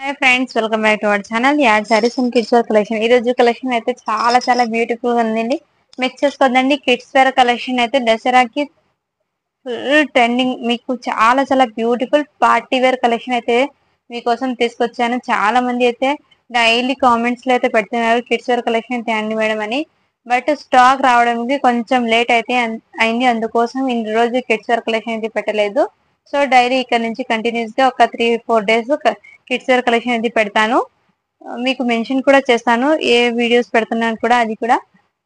Hi friends, welcome back to our channel ad saris and kids wear collection. ఈ రోజు collection అయితే చాలా beautiful గా ఉందండి. మిక్స్ చేసుకోదండి. కిడ్స్ వేర్ కలెక్షన్ అయితే దసరాకి ఫుల్ ట్రెండింగ్. మీకు చాలా బ్యూటిఫుల్ పార్టీ వేర్ కలెక్షన్ అయితే మీకోసం తీసుకొచ్చాను. చాలా మంది అయితే డైలీ కామెంట్స్ లో అయితే పెడుతున్నారు కిడ్స్ వేర్ కలెక్షన్ తేండి మేడం అని. బట్ స్టాక్ రావడానికి కొంచెం లేట్ అయితే అయింది. అందుకోసం ఈ రోజు కిడ్స్ వేర్ కలెక్షన్ అయితే పెట్టలేదు. సో డైలీ ఇక్కడ నుంచి కంటిన్యూస్ గా ఒక 3-4 డేస్ కిడ్స్ వేర్ కలెక్షన్ అయితే పెడతాను. మీకు మెన్షన్ కూడా చేస్తాను ఏ వీడియోస్ పెడుతున్నాను కూడా, అది కూడా.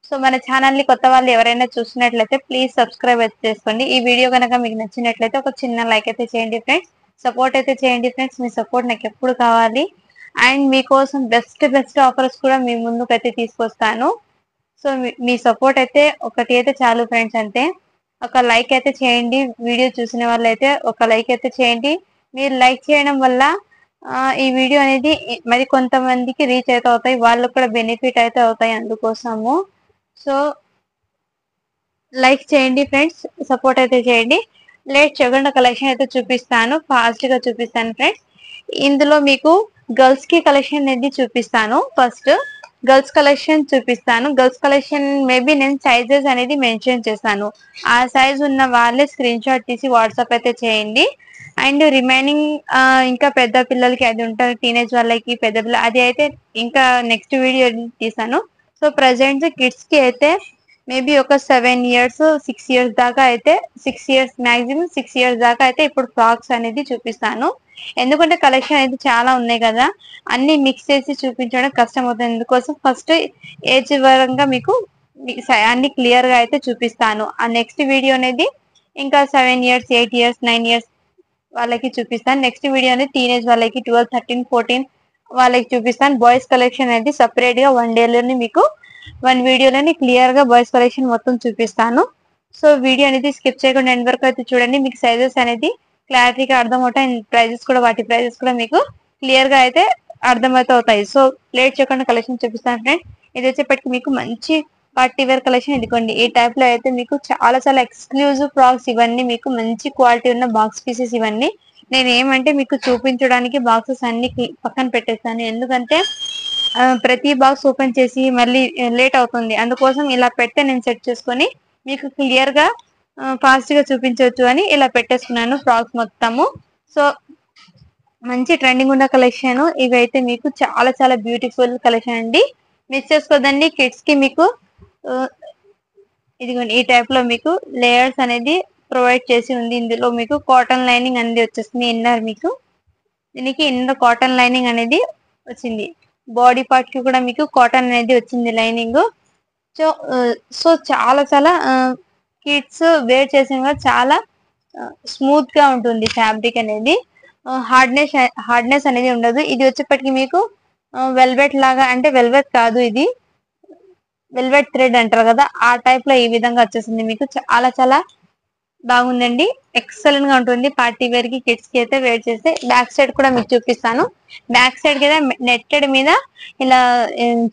సో మన ఛానల్ ని కొత్త వాళ్ళు ఎవరైనా చూసినట్లయితే ప్లీజ్ సబ్స్క్రైబ్ అయితే చేసుకోండి. ఈ వీడియో కనుక మీకు నచ్చినట్లయితే ఒక చిన్న లైక్ అయితే చేయండి ఫ్రెండ్స్. సపోర్ట్ అయితే చేయండి ఫ్రెండ్స్. మీ సపోర్ట్ నాకు ఎప్పుడు కావాలి. అండ్ మీకోసం బెస్ట్ ఆఫర్స్ కూడా మీ ముందుకైతే తీసుకొస్తాను. సో మీ సపోర్ట్ అయితే ఒకటి అయితే చాలు ఫ్రెండ్స్. అంతే, ఒక లైక్ అయితే చేయండి. వీడియో చూసిన వాళ్ళైతే ఒక లైక్ అయితే చేయండి. మీరు లైక్ చేయడం వల్ల ఈ వీడియో అనేది మరి కొంతమందికి రీచ్ అయితే అవుతాయి, వాళ్ళకు కూడా బెనిఫిట్ అయితే అవుతాయి. అందుకోసము సో లైక్ చేయండి ఫ్రెండ్స్, సపోర్ట్ అయితే చేయండి. లేట్ చేయకుండా కలెక్షన్ అయితే చూపిస్తాను, ఫాస్ట్ గా చూపిస్తాను ఫ్రెండ్స్. ఇందులో మీకు గర్ల్స్ కి కలెక్షన్ అనేది చూపిస్తాను. ఫస్ట్ గర్ల్స్ కలెక్షన్ చూపిస్తాను. గర్ల్స్ కలెక్షన్ మేబీ నేను సైజెస్ అనేది మెన్షన్ చేస్తాను. ఆ సైజ్ ఉన్న వాళ్ళే స్క్రీన్ షాట్ తీసి వాట్సాప్ అయితే చేయండి. అండ్ రిమైనింగ్ ఇంకా పెద్ద పిల్లలకి అది ఉంటారు, టీనేజ్ వాళ్ళకి పెద్ద పిల్ల, అది అయితే ఇంకా నెక్స్ట్ వీడియో తీసాను. సో ప్రజెంట్ కిడ్స్ కి అయితే మేబీ ఒక 7 ఇయర్స్ 6 ఇయర్స్ దాకా అయితే 6 ఇయర్స్ మాక్సిమం 6 ఇయర్స్ దాకా అయితే ఇప్పుడు ఫ్రాక్స్ అనేది చూపిస్తాను. ఎందుకంటే కలెక్షన్ అయితే చాలా ఉన్నాయి కదా, అన్ని మిక్స్ చేసి చూపించడం కష్టం అవుతుంది. అందుకోసం ఫస్ట్ ఏజ్ పరంగా మీకు అన్ని క్లియర్ గా అయితే చూపిస్తాను. ఆ నెక్స్ట్ వీడియో అనేది ఇంకా 7 ఇయర్స్ 8 ఇయర్స్ 9 ఇయర్స్ వాళ్ళకి చూపిస్తాను. నెక్స్ట్ వీడియో అనేది టీనేజ్ వాళ్ళకి 12 13 14 వాళ్ళకి చూపిస్తాను. బాయ్స్ కలెక్షన్ అనేది సపరేట్ గా వన్ వీడియోలోని క్లియర్ గా బాయ్స్ కలెక్షన్ మొత్తం చూపిస్తాను. సో వీడియో అనేది స్కిప్ చేయకుండా ఎండ్ వరకు అయితే చూడండి. మీకు సైజెస్ అనేది క్లారిటీగా అర్థమవుతాయి. ప్రైజెస్ కూడా, వాటి ప్రైజెస్ కూడా మీకు క్లియర్ గా అయితే అర్థమైతే అవుతాయి. సో లేట్ చేయకుండా కలెక్షన్ చూపిస్తాను ఫ్రెండ్. ఇది వచ్చేప్పటికి మీకు మంచి పార్టీ వేర్ కలెక్షన్. ఇదిగోండి, ఈ టైప్ లో అయితే మీకు చాలా ఎక్స్క్లూజివ్ ఫ్రాక్స్. ఇవన్నీ మీకు మంచి క్వాలిటీ ఉన్న బాక్స్ పీసెస్. ఇవన్నీ నేను ఏమంటే మీకు చూపించడానికి బాక్సెస్ అన్ని పక్కన పెట్టేస్తాను. ఎందుకంటే ప్రతి బాక్స్ ఓపెన్ చేసి మళ్ళీ లేట్ అవుతుంది. అందుకోసం ఇలా పెడితే నేను సెట్ చేసుకొని మీకు క్లియర్ గా ఫాస్ట్ గా చూపించవచ్చు అని ఇలా పెట్టేసుకున్నాను ఫ్రాక్స్ మొత్తము. సో మంచి ట్రెండింగ్ ఉన్న కలెక్షన్ ఇవైతే మీకు చాలా బ్యూటిఫుల్ కలెక్షన్ అండి. మిస్ చేసుకోదండి. కిడ్స్ కి మీకు ఇదిగోండి, ఈ టైప్ లో మీకు లేయర్స్ అనేది ప్రొవైడ్ చేసి ఉంది. ఇందులో మీకు కాటన్ లైనింగ్ అనేది వచ్చేస్తుంది. ఇన్నర్ మీకు దీనికి ఇన్నర్ కాటన్ లైనింగ్ అనేది వచ్చింది. బాడీ పార్ట్ కి కూడా మీకు కాటన్ అనేది వచ్చింది లైనింగ్. సో చాలా కిడ్స్ వేర్ చేసిన చాలా స్మూత్ గా ఉంటుంది. ఫ్యాబ్రిక్ అనేది హార్డ్నెస్ అనేది ఉండదు. ఇది వచ్చేప్పటికి మీకు వెల్వెట్ లాగా, అంటే వెల్వెట్ కాదు, ఇది వెల్వెట్ థ్రెడ్ అంటారు కదా, ఆ టైప్ లో ఈ విధంగా వచ్చేసింది. మీకు చాలా బాగుందండి. ఎక్సలెంట్ గా ఉంటుంది. పార్టీ వేర్ కి కిడ్స్ కి అయితే వేర్ చేస్తే. బ్యాక్ సైడ్ కూడా మీకు చూపిస్తాను. బ్యాక్ సైడ్ కదా నెట్టెడ్ మీద ఇలా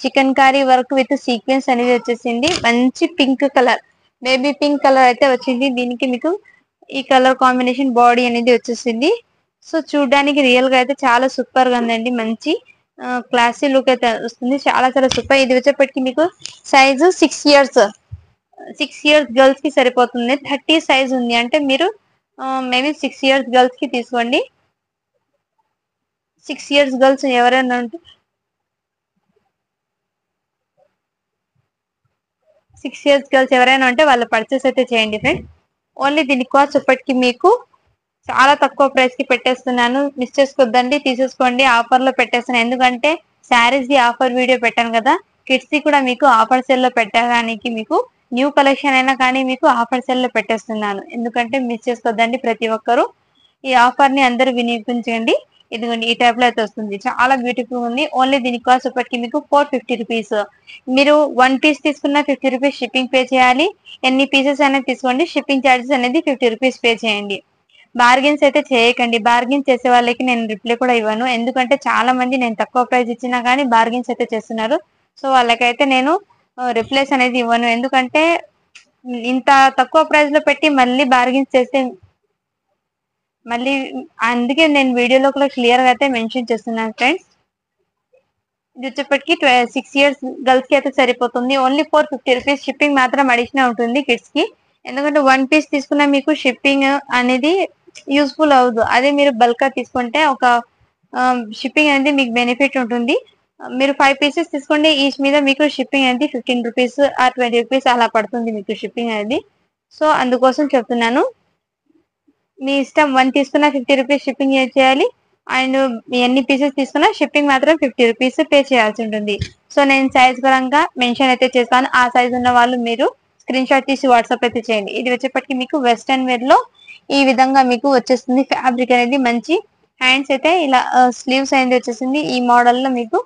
chikankari work with sequence అనేది వచ్చేసింది. మంచి pink colour, baby pink colour అయితే వచ్చింది. దీనికి మీకు ఈ కలర్ కాంబినేషన్ బాడీ అనేది వచ్చేసింది. సో చూడడానికి రియల్ గా అయితే చాలా సూపర్ గా ఉందండి. మంచి క్లాసీ లుక్ అయితే వస్తుంది. చాలా సూపర్. ఇది వచ్చేప్పటికి మీకు సైజు 6 ఇయర్స్ గర్ల్స్ కి సరిపోతుంది. 30 సైజ్ ఉంది అంటే మీరు మేబీ 6 ఇయర్స్ గర్ల్స్ కి తీసుకోండి. 6 ఇయర్స్ గర్ల్స్ ఎవరైనా ఉంటే 6 ఇయర్స్ గర్ల్స్ ఎవరైనా ఉంటే వాళ్ళు పర్చేస్ అయితే చేయండి ఫ్రెండ్స్. ఓన్లీ దీని కాస్ట్ ఇప్పటికి మీకు చాలా తక్కువ ప్రైస్ కి పెట్టేస్తున్నాను. మిస్ చేసుకోద్దండి, తీసేసుకోండి. ఆఫర్ లో పెట్టేస్తున్నాను. ఎందుకంటే శారీస్ ది ఆఫర్ వీడియో పెట్టాను కదా, కిడ్స్ ది కూడా మీకు ఆఫర్ సేల్ లో పెట్టడానికి మీకు న్యూ కలెక్షన్ అయినా కానీ మీకు ఆఫర్ సేల్ లో పెట్టేస్తున్నాను. ఎందుకంటే మిస్ చేసుకోద్దండి ప్రతి ఒక్కరు. ఈ ఆఫర్ ని అందరూ వినియోగించండి. ఇదిగోండి, ఈ టైప్ లో అయితే వస్తుంది. చాలా బ్యూటిఫుల్ ఉంది. ఓన్లీ దీని కాస్ట్ ఇప్పటికి మీకు 450 రూపీస్. మీరు 1 పీస్ తీసుకున్న 50 రూపీస్ షిప్పింగ్ పే చేయాలి. ఎన్ని పీసెస్ అనేది తీసుకోండి, షిప్పింగ్ ఛార్జెస్ అనేది 50 రూపీస్ పే చేయండి. బార్గెన్స్ అయితే చేయకండి. బార్గెన్స్ చేసే వాళ్ళకి నేను రిప్లై కూడా ఇవ్వను. ఎందుకంటే చాలా మంది నేను తక్కువ ప్రైస్ ఇచ్చినా కానీ బార్గెన్స్ అయితే చేస్తున్నారు. సో వాళ్ళకైతే నేను రిప్లైస్ అనేది ఇవ్వను. ఎందుకంటే ఇంత తక్కువ ప్రైస్ లో పెట్టి మళ్ళీ బార్గెన్స్ చేస్తే మళ్ళీ అందుకే నేను వీడియోలో కూడా క్లియర్ గా అయితే మెన్షన్ చేస్తున్నాను ఫ్రెండ్స్. ఇది వచ్చేప్పటికి 6 ఇయర్స్ గర్ల్స్ కి అయితే సరిపోతుంది. ఓన్లీ 450 రూపీస్ షిప్పింగ్ మాత్రం అడిషనల్ ఉంటుంది కిడ్స్ కి. ఎందుకంటే 1 పీస్ తీసుకున్నా మీకు షిప్పింగ్ అనేది యూస్ఫుల్ అవ్వదు. అదే మీరు బల్క్ గా తీసుకుంటే ఒక షిప్పింగ్ అనేది మీకు బెనిఫిట్ ఉంటుంది. మీరు 5 పీసెస్ తీసుకోండి, ఈచ్ మీద మీకు షిప్పింగ్ అనేది 15 రూపీస్ ఆర్ 20 రూపీస్ అలా పడుతుంది మీకు షిప్పింగ్ అనేది. సో అందుకోసం చెప్తున్నాను. మీ ఇష్టం, 1 తీసుకున్నా 50 రూపీస్ షిప్పింగ్ చేయాలి, అండ్ ఎన్ని పీసెస్ తీసుకున్నా షిప్పింగ్ మాత్రం 50 రూపీస్ పే చేయాల్సి ఉంటుంది. సో నేను సైజ్ పరంగా మెన్షన్ అయితే చేస్తాను. ఆ సైజ్ ఉన్న వాళ్ళు మీరు స్క్రీన్ షాట్ తీసి వాట్సాప్ అయితే చేయండి. ఇది వచ్చేప్పటికి మీకు వెస్టర్న్ వేర్ లో ఈ విధంగా మీకు వచ్చేస్తుంది. ఫ్యాబ్రిక్ అనేది మంచి, హ్యాండ్స్ అయితే ఇలా స్లీవ్స్ అనేది వచ్చేసింది. ఈ మోడల్ లో మీకు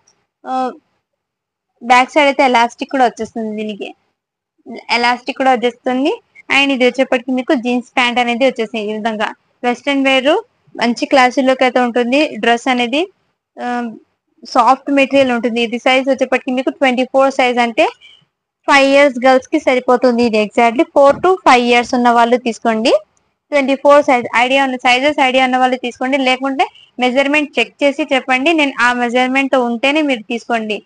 బ్యాక్ సైడ్ అయితే ఎలాస్టిక్ కూడా వచ్చేస్తుంది, దీనికి ఎలాస్టిక్ కూడా వచ్చేస్తుంది. అండ్ ఇది వచ్చేప్పటికి మీకు జీన్స్ ప్యాంట్ అనేది వచ్చేసింది. ఈ విధంగా వెస్ట్రన్ వేర్ మంచి క్లాసులోకి అయితే ఉంటుంది. డ్రెస్ అనేది సాఫ్ట్ మెటీరియల్ ఉంటుంది. ఇది సైజ్ వచ్చేప్పటికి మీకు 24 సైజ్, అంటే 5 ఇయర్స్ గర్ల్స్ కి సరిపోతుంది. ఇది ఎగ్జాక్ట్లీ 4 to 5 ఇయర్స్ ఉన్న వాళ్ళు తీసుకోండి. 24 సైజ్ ఐడియా ఉన్న సైజెస్ ఐడియా ఉన్న వాళ్ళు తీసుకోండి, లేకుంటే మెజర్మెంట్ చెక్ చేసి చెప్పండి. నేను ఆ మెజర్మెంట్ ఉంటేనే మీరు తీసుకోండి.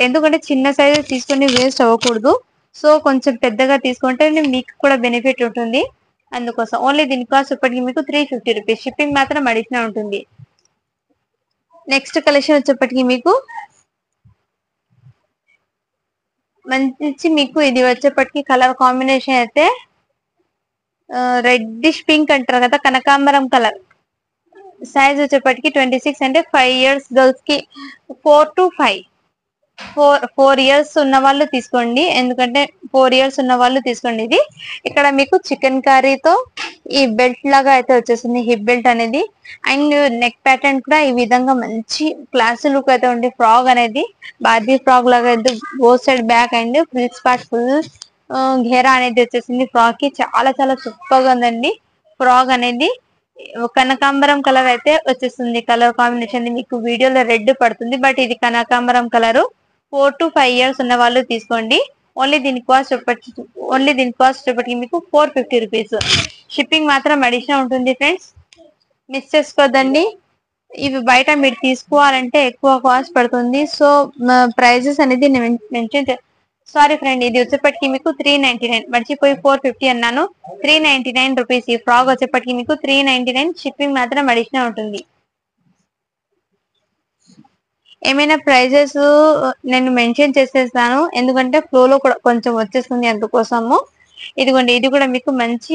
ఎందుకంటే చిన్న సైజు తీసుకొని వేస్ట్ అవ్వకూడదు. సో కొంచెం పెద్దగా తీసుకుంటే మీకు కూడా బెనిఫిట్ ఉంటుంది. అందుకోసం ఓన్లీ దీని కాస్ట్ ఇప్పటికి మీకు 350 రూపీస్, షిప్పింగ్ మాత్రం అడిషనల్ ఉంటుంది. నెక్స్ట్ కలెక్షన్ వచ్చేప్పటికి మీకు మంచి, మీకు ఇది వచ్చేప్పటికి కలర్ కాంబినేషన్ అయితే రెడ్డిష్ పింక్ అంటారు కదా, కనకాంబరం కలర్. సైజ్ వచ్చేప్పటికి 26, అంటే 5 ఇయర్స్ గర్ల్స్ కి 4 to 5 4 ఇయర్స్ ఉన్న వాళ్ళు తీసుకోండి. ఎందుకంటే 4 ఇయర్స్ ఉన్న వాళ్ళు తీసుకోండి. ఇది ఇక్కడ మీకు చికెన్ కర్రీతో ఈ బెల్ట్ లాగా అయితే వచ్చేసింది, హిప్ బెల్ట్ అనేది. అండ్ నెక్ ప్యాటర్న్ కూడా ఈ విధంగా మంచి క్లాస్ లుక్ అయితే ఉంది. ఫ్రాక్ అనేది బార్బీ ఫ్రాక్ లాగా అయితే both side back and frills part full ఘేరా అనేది వచ్చేసింది. ఫ్రాక్ కి చాలా చాలా సూపర్ గా ఉందండి. ఫ్రాక్ అనేది కనకాంబరం కలర్ అయితే వచ్చేస్తుంది. కలర్ కాంబినేషన్ మీకు వీడియోలో రెడ్ పడుతుంది, బట్ ఇది కనకాంబరం కలరు. 4 to 5 ఇయర్స్ ఉన్న వాళ్ళు తీసుకోండి. ఓన్లీ దీని కాస్ట్ చెప్పటికి మీకు 450 రూపీస్, షిప్పింగ్ మాత్రం అడిషనల్ ఉంటుంది ఫ్రెండ్స్. మిస్ చేసుకోదండి. ఇవి బయట మీరు తీసుకోవాలంటే ఎక్కువ కాస్ట్ పడుతుంది. సో ప్రైజెస్ అనేది మెన్షన్ సారీ ఫ్రెండ్, ఇది వచ్చేప్పటికి మీకు 399, మర్చిపోయి 450 అన్నాను. 399 రూపీస్. ఈ ఫ్రాక్ వచ్చేప్పటికి మీకు 399, షిప్పింగ్ మాత్రం అడిషనల్ ఉంటుంది. ఏమైనా ప్రైజెస్ నేను మెన్షన్ చేసేస్తాను, ఎందుకంటే ఫ్లోలో కూడా కొంచెం వచ్చేస్తుంది అందుకోసము. ఇదిగోండి, ఇది కూడా మీకు మంచి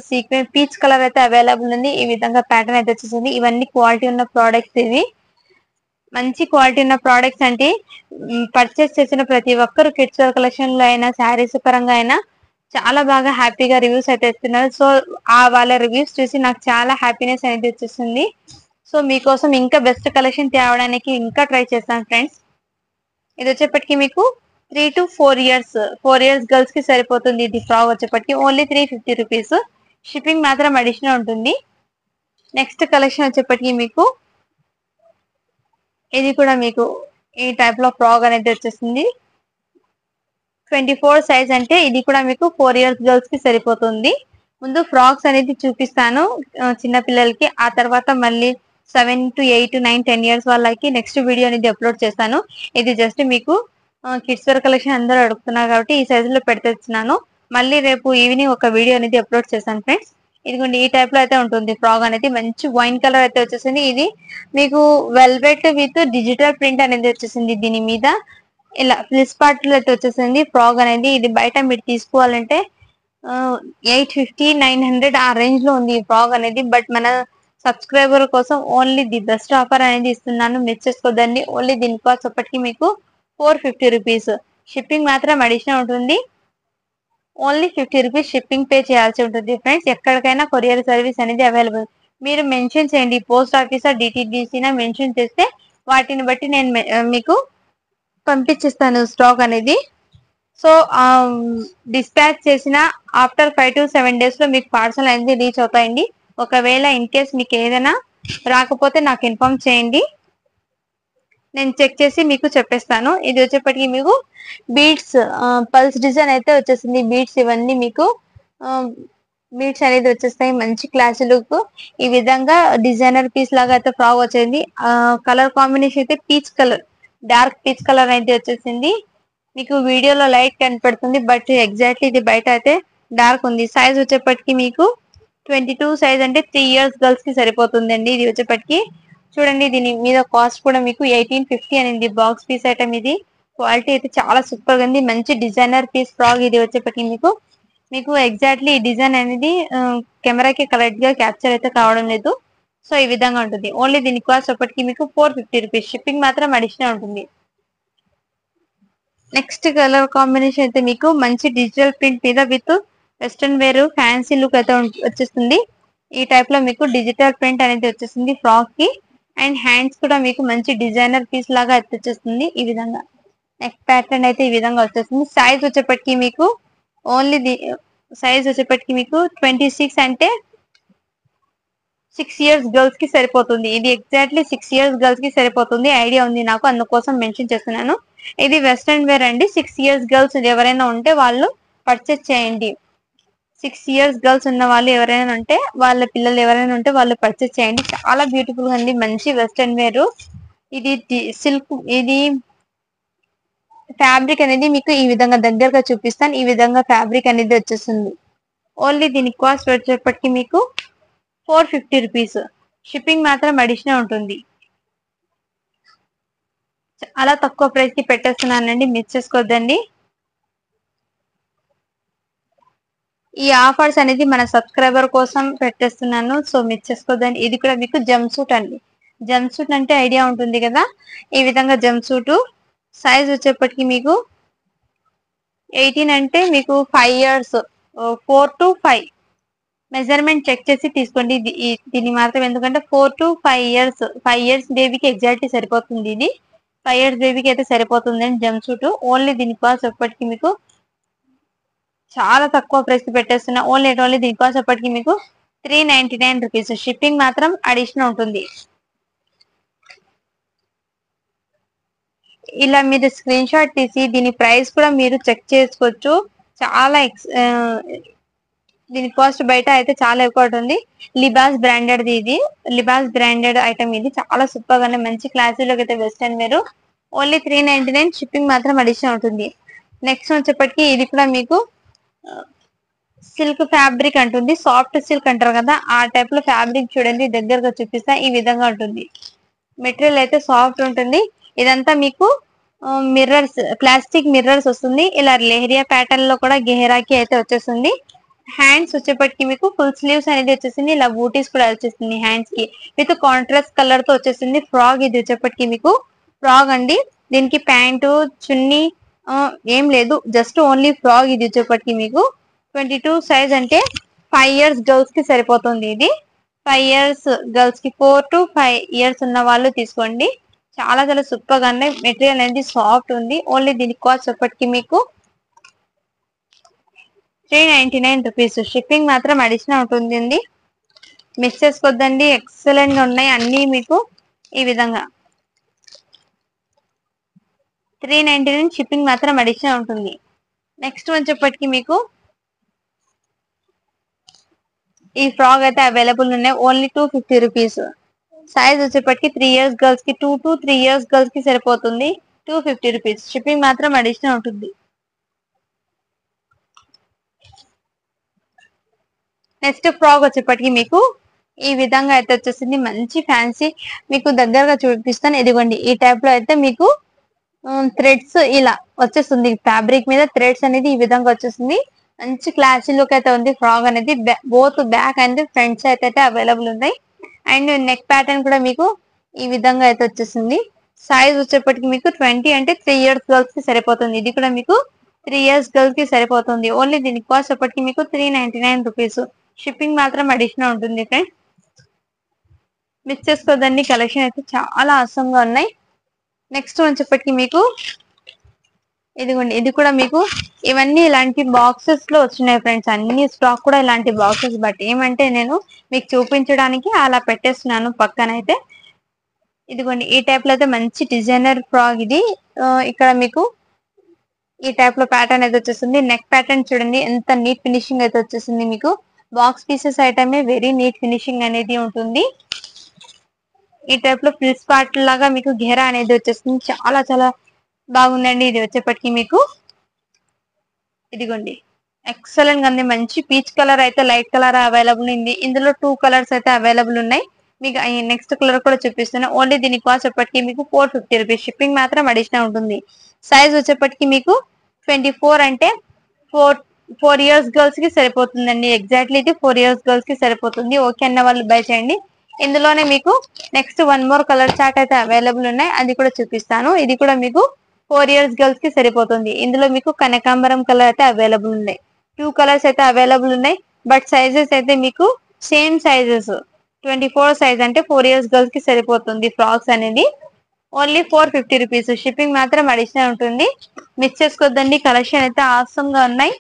సీక్వెన్స్ పీచ్ కలర్ అయితే అవైలబుల్ ఉంది. ఈ విధంగా ప్యాటర్న్ అయితే వచ్చేసింది. ఇవన్నీ క్వాలిటీ ఉన్న ప్రోడక్ట్స్, ఇవి మంచి క్వాలిటీ ఉన్న ప్రోడక్ట్స్. అంటే పర్చేస్ చేసిన ప్రతి ఒక్కరు కిడ్స్ వేర్ కలెక్షన్ లో అయినా శారీస్ పరంగా అయినా చాలా బాగా హ్యాపీగా రివ్యూస్ అయితే ఇస్తున్నారు. సో వాళ్ళ రివ్యూస్ చూసి నాకు చాలా హ్యాపీనెస్ అనేది వచ్చేసింది. సో మీకోసం ఇంకా బెస్ట్ కలెక్షన్ తేవడానికి ఇంకా ట్రై చేస్తాను ఫ్రెండ్స్. ఇది వచ్చేప్పటికి మీకు 3 to 4 ఇయర్స్ గర్ల్స్ కి సరిపోతుంది. ఇది ఫ్రాక్ వచ్చేప్పటికి ఓన్లీ 350 రూపీస్, షిప్పింగ్ మాత్రం అడిషనల్ ఉంటుంది. నెక్స్ట్ కలెక్షన్ వచ్చేప్పటికి మీకు ఇది కూడా మీకు ఈ టైప్ లో ఫ్రాక్ అనేది వచ్చేసింది. 24 సైజ్, అంటే ఇది కూడా మీకు 4 ఇయర్స్ గర్ల్స్ కి సరిపోతుంది. ముందు ఫ్రాక్స్ అనేది చూపిస్తాను చిన్న పిల్లలకి, ఆ తర్వాత మళ్ళీ 7 to 8 to 9 10 ఇయర్స్ వాళ్ళకి నెక్స్ట్ వీడియో అనేది అప్లోడ్ చేస్తాను. ఇది జస్ట్ మీకు కిడ్స్ వేర్ కలెక్షన్ అందరూ అడుగుతున్నారు కాబట్టి ఈ సైజ్ లో పెడుతున్నాను. మళ్ళీ రేపు ఈవినింగ్ ఒక వీడియో అనేది అప్లోడ్ చేస్తాను ఫ్రెండ్స్. ఇదిగోండి, ఈ టైప్ లో అయితే ఉంటుంది ఫ్రాక్ అనేది. మంచి వైన్ కలర్ అయితే వచ్చేసింది. ఇది మీకు వెల్వెట్ విత్ డిజిటల్ ప్రింట్ అనేది వచ్చేసింది. దీని మీద ఇలా ఫ్లిస్ పార్ట్ లో అయితే వచ్చేసింది ఫ్రాక్ అనేది. ఇది బయట మీరు తీసుకోవాలంటే 850 900 ఆ రేంజ్ లో ఉంది ఈ ఫ్రాక్ అనేది. బట్ మన సబ్స్క్రైబర్ కోసం ఓన్లీ ది బెస్ట్ ఆఫర్ అనేది ఇస్తున్నాను, మిస్ చేసుకోదండి. ఓన్లీ దీని కాస్ట్ అప్పటికి మీకు 450 రూపీస్, షిప్పింగ్ మాత్రం అడిషనల్ ఉంటుంది. ఓన్లీ 50 రూపీస్ షిప్పింగ్ పే చేయాల్సి ఉంటుంది ఫ్రెండ్స్. ఎక్కడికైనా కొరియర్ సర్వీస్ అనేది అవైలబుల్. మీరు మెన్షన్ చేయండి, పోస్ట్ ఆఫీసా డిటిడిసినా మెన్షన్ చేస్తే వాటిని బట్టి నేను మీకు పంపించేస్తాను స్టాక్ అనేది. సో డిస్పాచ్ చేసిన ఆఫ్టర్ 5 to 7 డేస్ లో మీకు పార్సల్ అనేది రీచ్ అవుతాయండి. ఒకవేళ ఇన్ కేస్ మీకు ఏదైనా రాకపోతే నాకు ఇన్ఫార్మ్ చేయండి, నేను చెక్ చేసి మీకు చెప్పేస్తాను. ఇది వచ్చేప్పటికి మీకు బీడ్స్ పల్స్ డిజైన్ అయితే వచ్చేసింది. బీడ్స్ ఇవన్నీ మీకు బీట్స్ అనేది వచ్చేస్తాయి, మంచి క్లాస్ లుక్. ఈ విధంగా డిజైనర్ పీస్ లాగా అయితే ఫ్రాక్ వచ్చింది. కలర్ కాంబినేషన్ అయితే peach colour, dark peach colour అయితే వచ్చేసింది. మీకు వీడియోలో లైట్ కనపడుతుంది, బట్ ఎగ్జాక్ట్లీ ఇది బయట అయితే డార్క్ ఉంది. సైజ్ వచ్చేప్పటికి మీకు 22 సైజ్, అంటే 3 ఇయర్స్ గర్ల్స్ కి సరిపోతుంది అండి. ఇది వచ్చేప్పటికి చూడండి, దీని మీద కాస్ట్ కూడా మీకు 1850 అనేది. బాక్స్ పీస్ ఐటమ్ ఇది. క్వాలిటీ అయితే చాలా సూపర్ గా ఉంది. మంచి డిజైనర్ పీస్ ఫ్రాక్ ఇది వచ్చేప్పటికి మీకు మీకు ఎగ్జాక్ట్లీ ఈ డిజైన్ అనేది కెమెరాకి కరెక్ట్ గా క్యాప్చర్ అయితే కావడం లేదు. సో ఈ విధంగా ఉంటుంది. ఓన్లీ దీని కాస్ట్ అప్పటికి మీకు 450 రూపీస్. షిప్పింగ్ మాత్రం అడిషనల్ ఉంటుంది. నెక్స్ట్ కలర్ కాంబినేషన్ అయితే మీకు మంచి డిజిటల్ ప్రింట్ మీద with western wear fancy look అయితే వచ్చేస్తుంది. ఈ టైప్ లో మీకు డిజిటల్ ప్రింట్ అనేది వచ్చేసింది ఫ్రాక్ కి. అండ్ హ్యాండ్స్ కూడా మీకు మంచి డిజైనర్ పీస్ లాగా అయితే వచ్చేస్తుంది. ఈ విధంగా నెక్ ప్యాటర్న్ అయితే ఈ విధంగా వచ్చేస్తుంది. సైజ్ వచ్చేప్పటికి మీకు ఓన్లీ సైజ్ వచ్చేప్పటికి మీకు 26, అంటే 6 ఇయర్స్ గర్ల్స్ కి సరిపోతుంది. ఇది ఎగ్జాక్ట్లీ 6 ఇయర్స్ గర్ల్స్ కి సరిపోతుంది. ఐడియా ఉంది నాకు, అందుకోసం మెన్షన్ చేస్తున్నాను. ఇది వెస్ట్రన్ వేర్ అండి. 6 ఇయర్స్ గర్ల్స్ ఎవరైనా ఉంటే వాళ్ళు పర్చేస్ చేయండి. 6 ఇయర్స్ గర్ల్స్ ఉన్న వాళ్ళు ఎవరైనా ఉంటే, వాళ్ళ పిల్లలు ఎవరైనా ఉంటే వాళ్ళు పర్చేస్ చేయండి. చాలా బ్యూటిఫుల్ గా ఉంది, మంచి వెస్ట్రన్ వేర్. ఇది సిల్క్, ఇది ఫ్యాబ్రిక్ అనేది మీకు ఈ విధంగా దగ్గరగా చూపిస్తాను. ఈ విధంగా ఫ్యాబ్రిక్ అనేది వచ్చేస్తుంది. ఓన్లీ దీని కాస్ట్ వచ్చేప్పటికి మీకు 450 రూపీస్. షిప్పింగ్ మాత్రం అడిషనల్ ఉంటుంది. చాలా తక్కువ ప్రైస్ కి పెట్టేస్తున్నానండి, మిస్ చేసుకోవద్దండి. ఈ ఆఫర్స్ అనేది మన సబ్స్క్రైబర్ కోసం పెట్టేస్తున్నాను, సో మిస్ చేసుకోవద్దండి. ఇది కూడా మీకు జంప్ సూట్ అండి. జంప్ సూట్ అంటే ఐడియా ఉంటుంది కదా, ఈ విధంగా జంప్ సూట్. సైజ్ వచ్చేప్పటికి మీకు 18, అంటే మీకు 5 ఇయర్స్, 4 to 5 మెజర్మెంట్ చెక్ చేసి తీసుకోండి. దీని మాత్రం ఎందుకంటే 4 to 5 ఇయర్స్, 5 ఇయర్స్ బేబీకి ఎగ్జాక్ట్లీ సరిపోతుంది. ఇది 5 ఇయర్స్ బేబీకి అయితే సరిపోతుంది అండి జంప్ సూట్. ఓన్లీ దీని కాస్ట్ ఎప్పటికి మీకు చాలా తక్కువ ప్రైస్ పెట్టేస్తున్నా. ఓన్లీ దీని కాస్ట్ ఎప్పటికి మీకు 399 రూపీస్. షిప్పింగ్ మాత్రం అడిషనల్ ఉంటుంది. ఇలా మీరు స్క్రీన్ షాట్ తీసి దీని ప్రైస్ కూడా మీరు చెక్ చేసుకోవచ్చు. చాలా దీని కాస్ట్ బయట అయితే చాలా ఎక్కువ ఉంటుంది. లిబాస్ బ్రాండెడ్ ఇది, లిబాస్ బ్రాండెడ్ ఐటమ్ ఇది. చాలా సూపర్ గానే మంచి క్లాసీలోకి అయితే వెస్టర్న్ వేర్. ఓన్లీ 399. షిప్పింగ్ మాత్రం అడిషనల్ ఉంటుంది. నెక్స్ట్ వచ్చేప్పటికి ఇది కూడా మీకు సిల్క్ ఫ్యాబ్రిక్ అంటుంది, సాఫ్ట్ సిల్క్ అంటారు కదా, ఆ టైప్ లో ఫ్యాబ్రిక్ చూడండి, దగ్గరగా చూపిస్తా. ఈ విధంగా ఉంటుంది. మెటీరియల్ అయితే సాఫ్ట్ ఉంటుంది. ఇదంతా మీకు మిర్రర్స్, ప్లాస్టిక్ మిర్రర్స్ వస్తుంది. ఇలా లెహరియా ప్యాటర్న్ లో కూడా గెహరాకి అయితే వచ్చేస్తుంది. హ్యాండ్స్ వచ్చేప్పటికి మీకు ఫుల్ స్లీవ్స్ అనేది వచ్చేసింది. ఇలా బూటీస్ కూడా వచ్చేసింది హ్యాండ్స్ కి, విత్ కాంట్రాస్ట్ కలర్ తో వచ్చేసింది. ఫ్రాక్ ఇది వచ్చేప్పటికి మీకు ఫ్రాక్ అండి. దీనికి ప్యాంటు చున్నీ ఏం లేదు, జస్ట్ ఓన్లీ ఫ్రాక్. ఇది వచ్చేప్పటికి మీకు 22 సైజ్, అంటే 5 ఇయర్స్ గర్ల్స్ కి సరిపోతుంది. ఇది 5 ఇయర్స్ గర్ల్స్ కి, 4 to 5 ఇయర్స్ ఉన్న వాళ్ళు తీసుకోండి. చాలా చాలా సూపర్ గా ఉన్నాయి. మెటీరియల్ అనేది సాఫ్ట్ ఉంది. ఓన్లీ దీని కాస్ట్ ఎప్పటికి మీకు 399 రూపీస్. షిప్పింగ్ మాత్రం అడిషనల్ ఉంటుంది. మిస్ చేసుకోవద్దండి, ఎక్సలెంట్ గా ఉన్నాయి అన్ని మీకు. ఈ విధంగా 399, షిప్పింగ్ మాత్రం అడిషనల్ ఉంటుంది. నెక్స్ట్ వచ్చేప్పటికి మీకు ఈ ఫ్రాక్ అయితే అవైలబుల్ ఉన్నాయి. Only 250 rupees. సైజ్ వచ్చేప్పటికి 3 ఇయర్స్ గర్ల్స్ కి, 2 to 3 ఇయర్స్ గర్ల్స్ కి సరిపోతుంది. 250 రూపీస్. షిప్పింగ్ మాత్రం అడిషనల్ ఉంటుంది. నెక్స్ట్ ఫ్రాక్ వచ్చేప్పటికి మీకు ఈ విధంగా అయితే వచ్చేసింది. మంచి ఫ్యాన్సీ, మీకు దగ్గరగా చూపిస్తాను. ఇదిగోండి, ఈ టైప్ లో అయితే మీకు థ్రెడ్స్ ఇలా వచ్చేస్తుంది. ఫ్యాబ్రిక్ మీద థ్రెడ్స్ అనేది ఈ విధంగా వచ్చేస్తుంది. మంచి క్లాసీ లుక్ అయితే ఉంది. ఫ్రాక్ అనేది both back and front side అయితే అవైలబుల్ ఉన్నాయి. అండ్ నెక్ ప్యాటర్న్ కూడా మీకు ఈ విధంగా అయితే వచ్చేసింది. సైజ్ వచ్చేప్పటికి మీకు 20, అంటే 3 ఇయర్స్ గర్ల్స్ కి సరిపోతుంది. ఇది కూడా మీకు 3 ఇయర్స్ గర్ల్స్ కి సరిపోతుంది. ఓన్లీ దీని కాస్ట్ ఎప్పటికి మీకు 399 రూపీస్. షిప్పింగ్ మాత్రం అడిషనల్ ఉంటుంది ఫ్రెండ్స్. మిస్ చేసుకోదండి, కలెక్షన్ అయితే చాలా అవసరంగా ఉన్నాయి. నెక్స్ట్ వచ్చేప్పటికి మీకు ఇదిగోండి, ఇది కూడా మీకు ఇవన్నీ ఇలాంటి బాక్సెస్ లో వచ్చినాయి ఫ్రెండ్స్. అన్ని స్టాక్ కూడా ఇలాంటి బాక్సెస్, బట్ ఏమంటే నేను మీకు చూపించడానికి అలా పెట్టేస్తున్నాను పక్కనైతే. ఇదిగోండి, ఈ టైప్ లో అయితే మంచి డిజైనర్ ఫ్రాక్ ఇది. ఇక్కడ మీకు ఈ టైప్ లో ప్యాటర్న్ అయితే వచ్చేస్తుంది. నెక్ ప్యాటర్న్ చూడండి ఎంత నీట్ ఫినిషింగ్ అయితే వచ్చేసింది మీకు. బాక్స్ పీసెస్ ఐటమే, వెరీ నీట్ ఫినిషింగ్ అనేది ఉంటుంది. ఈ టైప్ లో ఫ్రిల్స్ పార్ట్ లాగా మీకు ఘెరా అనేది వచ్చేస్తుంది. చాలా చాలా బాగుందండి. ఇది వచ్చేప్పటికి మీకు ఇదిగోండి ఎక్సలెంట్ గా ఉంది. మంచి పీచ్ కలర్ అయితే లైట్ కలర్ అవైలబుల్ ఉంది. ఇందులో 2 కలర్స్ అయితే అవైలబుల్ ఉన్నాయి. మీకు నెక్స్ట్ కలర్ కూడా చూపిస్తున్నా. ఓన్లీ దీని కాస్ట్ వచ్చేప్పటికి మీకు 450 రూపీస్. షిప్పింగ్ మాత్రం అడిషనల్ ఉంటుంది. సైజ్ వచ్చేప్పటికి మీకు 24 అంటే 4 ఇయర్స్ గర్ల్స్ కి సరిపోతుందండి. ఎగ్జాక్ట్లీ ఇది 4 ఇయర్స్ గర్ల్స్ కి సరిపోతుంది. ఓకే అన్న వాళ్ళు బై చేయండి. ఇందులోనే మీకు నెక్స్ట్ 1 మోర్ కలర్ చార్ట్ అయితే అవైలబుల్ ఉన్నాయి. అది కూడా చూపిస్తాను. ఇది కూడా మీకు 4 ఇయర్స్ గర్ల్స్ కి సరిపోతుంది. ఇందులో మీకు కనకాంబరం కలర్ అయితే అవైలబుల్ ఉన్నాయి. 2 కలర్స్ అయితే అవైలబుల్ ఉన్నాయి. బట్ సైజెస్ అయితే మీకు సేమ్ సైజెస్ 24 సైజ్ అంటే 4 ఇయర్స్ గర్ల్స్ కి సరిపోతుంది. ఫ్రాక్స్ అనేది ఓన్లీ 450 రూపీస్. షిప్పింగ్ మాత్రం అడిషనల్ ఉంటుంది. మిస్ చేసుకోవద్దండి. కలెక్షన్ అయితే ఆసమ్ గా ఉన్నాయి.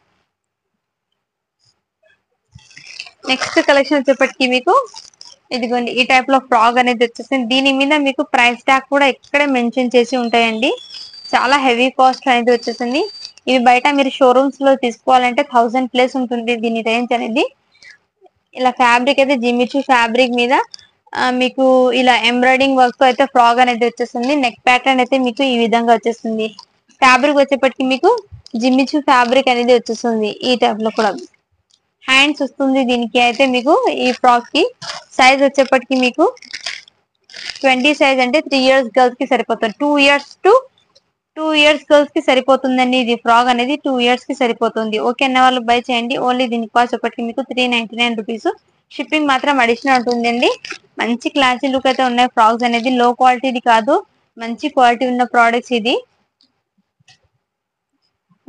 నెక్స్ట్ కలెక్షన్ వచ్చేప్పటికి మీకు ఇదిగోండి ఈ టైప్ లో ఫ్రాక్ అనేది వచ్చేసింది. దీని మీద మీకు ప్రైస్ ట్యాగ్ కూడా ఇక్కడే మెన్షన్ చేసి ఉంటాయండి. చాలా హెవీ కాస్ట్ అనేది వచ్చేసింది. ఇవి బయట మీరు షోరూమ్స్ లో తీసుకోవాలంటే 1000+ ఉంటుంది దీని రేంజ్ అనేది. ఇలా ఫ్యాబ్రిక్ అయితే జిమ్మిచూ ఫ్యాబ్రిక్ మీద మీకు ఇలా ఎంబ్రాయిడింగ్ వర్క్ తో అయితే ఫ్రాక్ అనేది వచ్చేస్తుంది. నెక్ ప్యాటర్న్ అయితే మీకు ఈ విధంగా వచ్చేస్తుంది. ఫ్యాబ్రిక్ వచ్చేప్పటికి మీకు జిమ్మిచూ ఫ్యాబ్రిక్ అనేది వచ్చేస్తుంది. ఈ టైప్ లో కూడా హ్యాండ్స్ వస్తుంది. దీనికి అయితే మీకు ఈ ఫ్రాక్ కి సైజ్ వచ్చేప్పటికి మీకు 20 సైజ్ అంటే 3 ఇయర్స్ గర్ల్స్ కి సరిపోతుంది. 2 ఇయర్స్ గర్ల్స్ కి సరిపోతుందండి. ఇది ఫ్రాక్ అనేది 2 ఇయర్స్ కి సరిపోతుంది. ఓకే అన్న వాళ్ళు బై చేయండి. ఓన్లీ దీని కాస్ట్ ఒకటి మీకు 399 రూపీస్. షిప్పింగ్ మాత్రం అడిషనల్ ఉంటుందండి. మంచి క్లాసీ లుక్ అయితే ఉన్నాయి ఫ్రాక్స్ అనేది. లో క్వాలిటీది కాదు, మంచి క్వాలిటీ ఉన్న ప్రోడక్ట్స్ ఇది.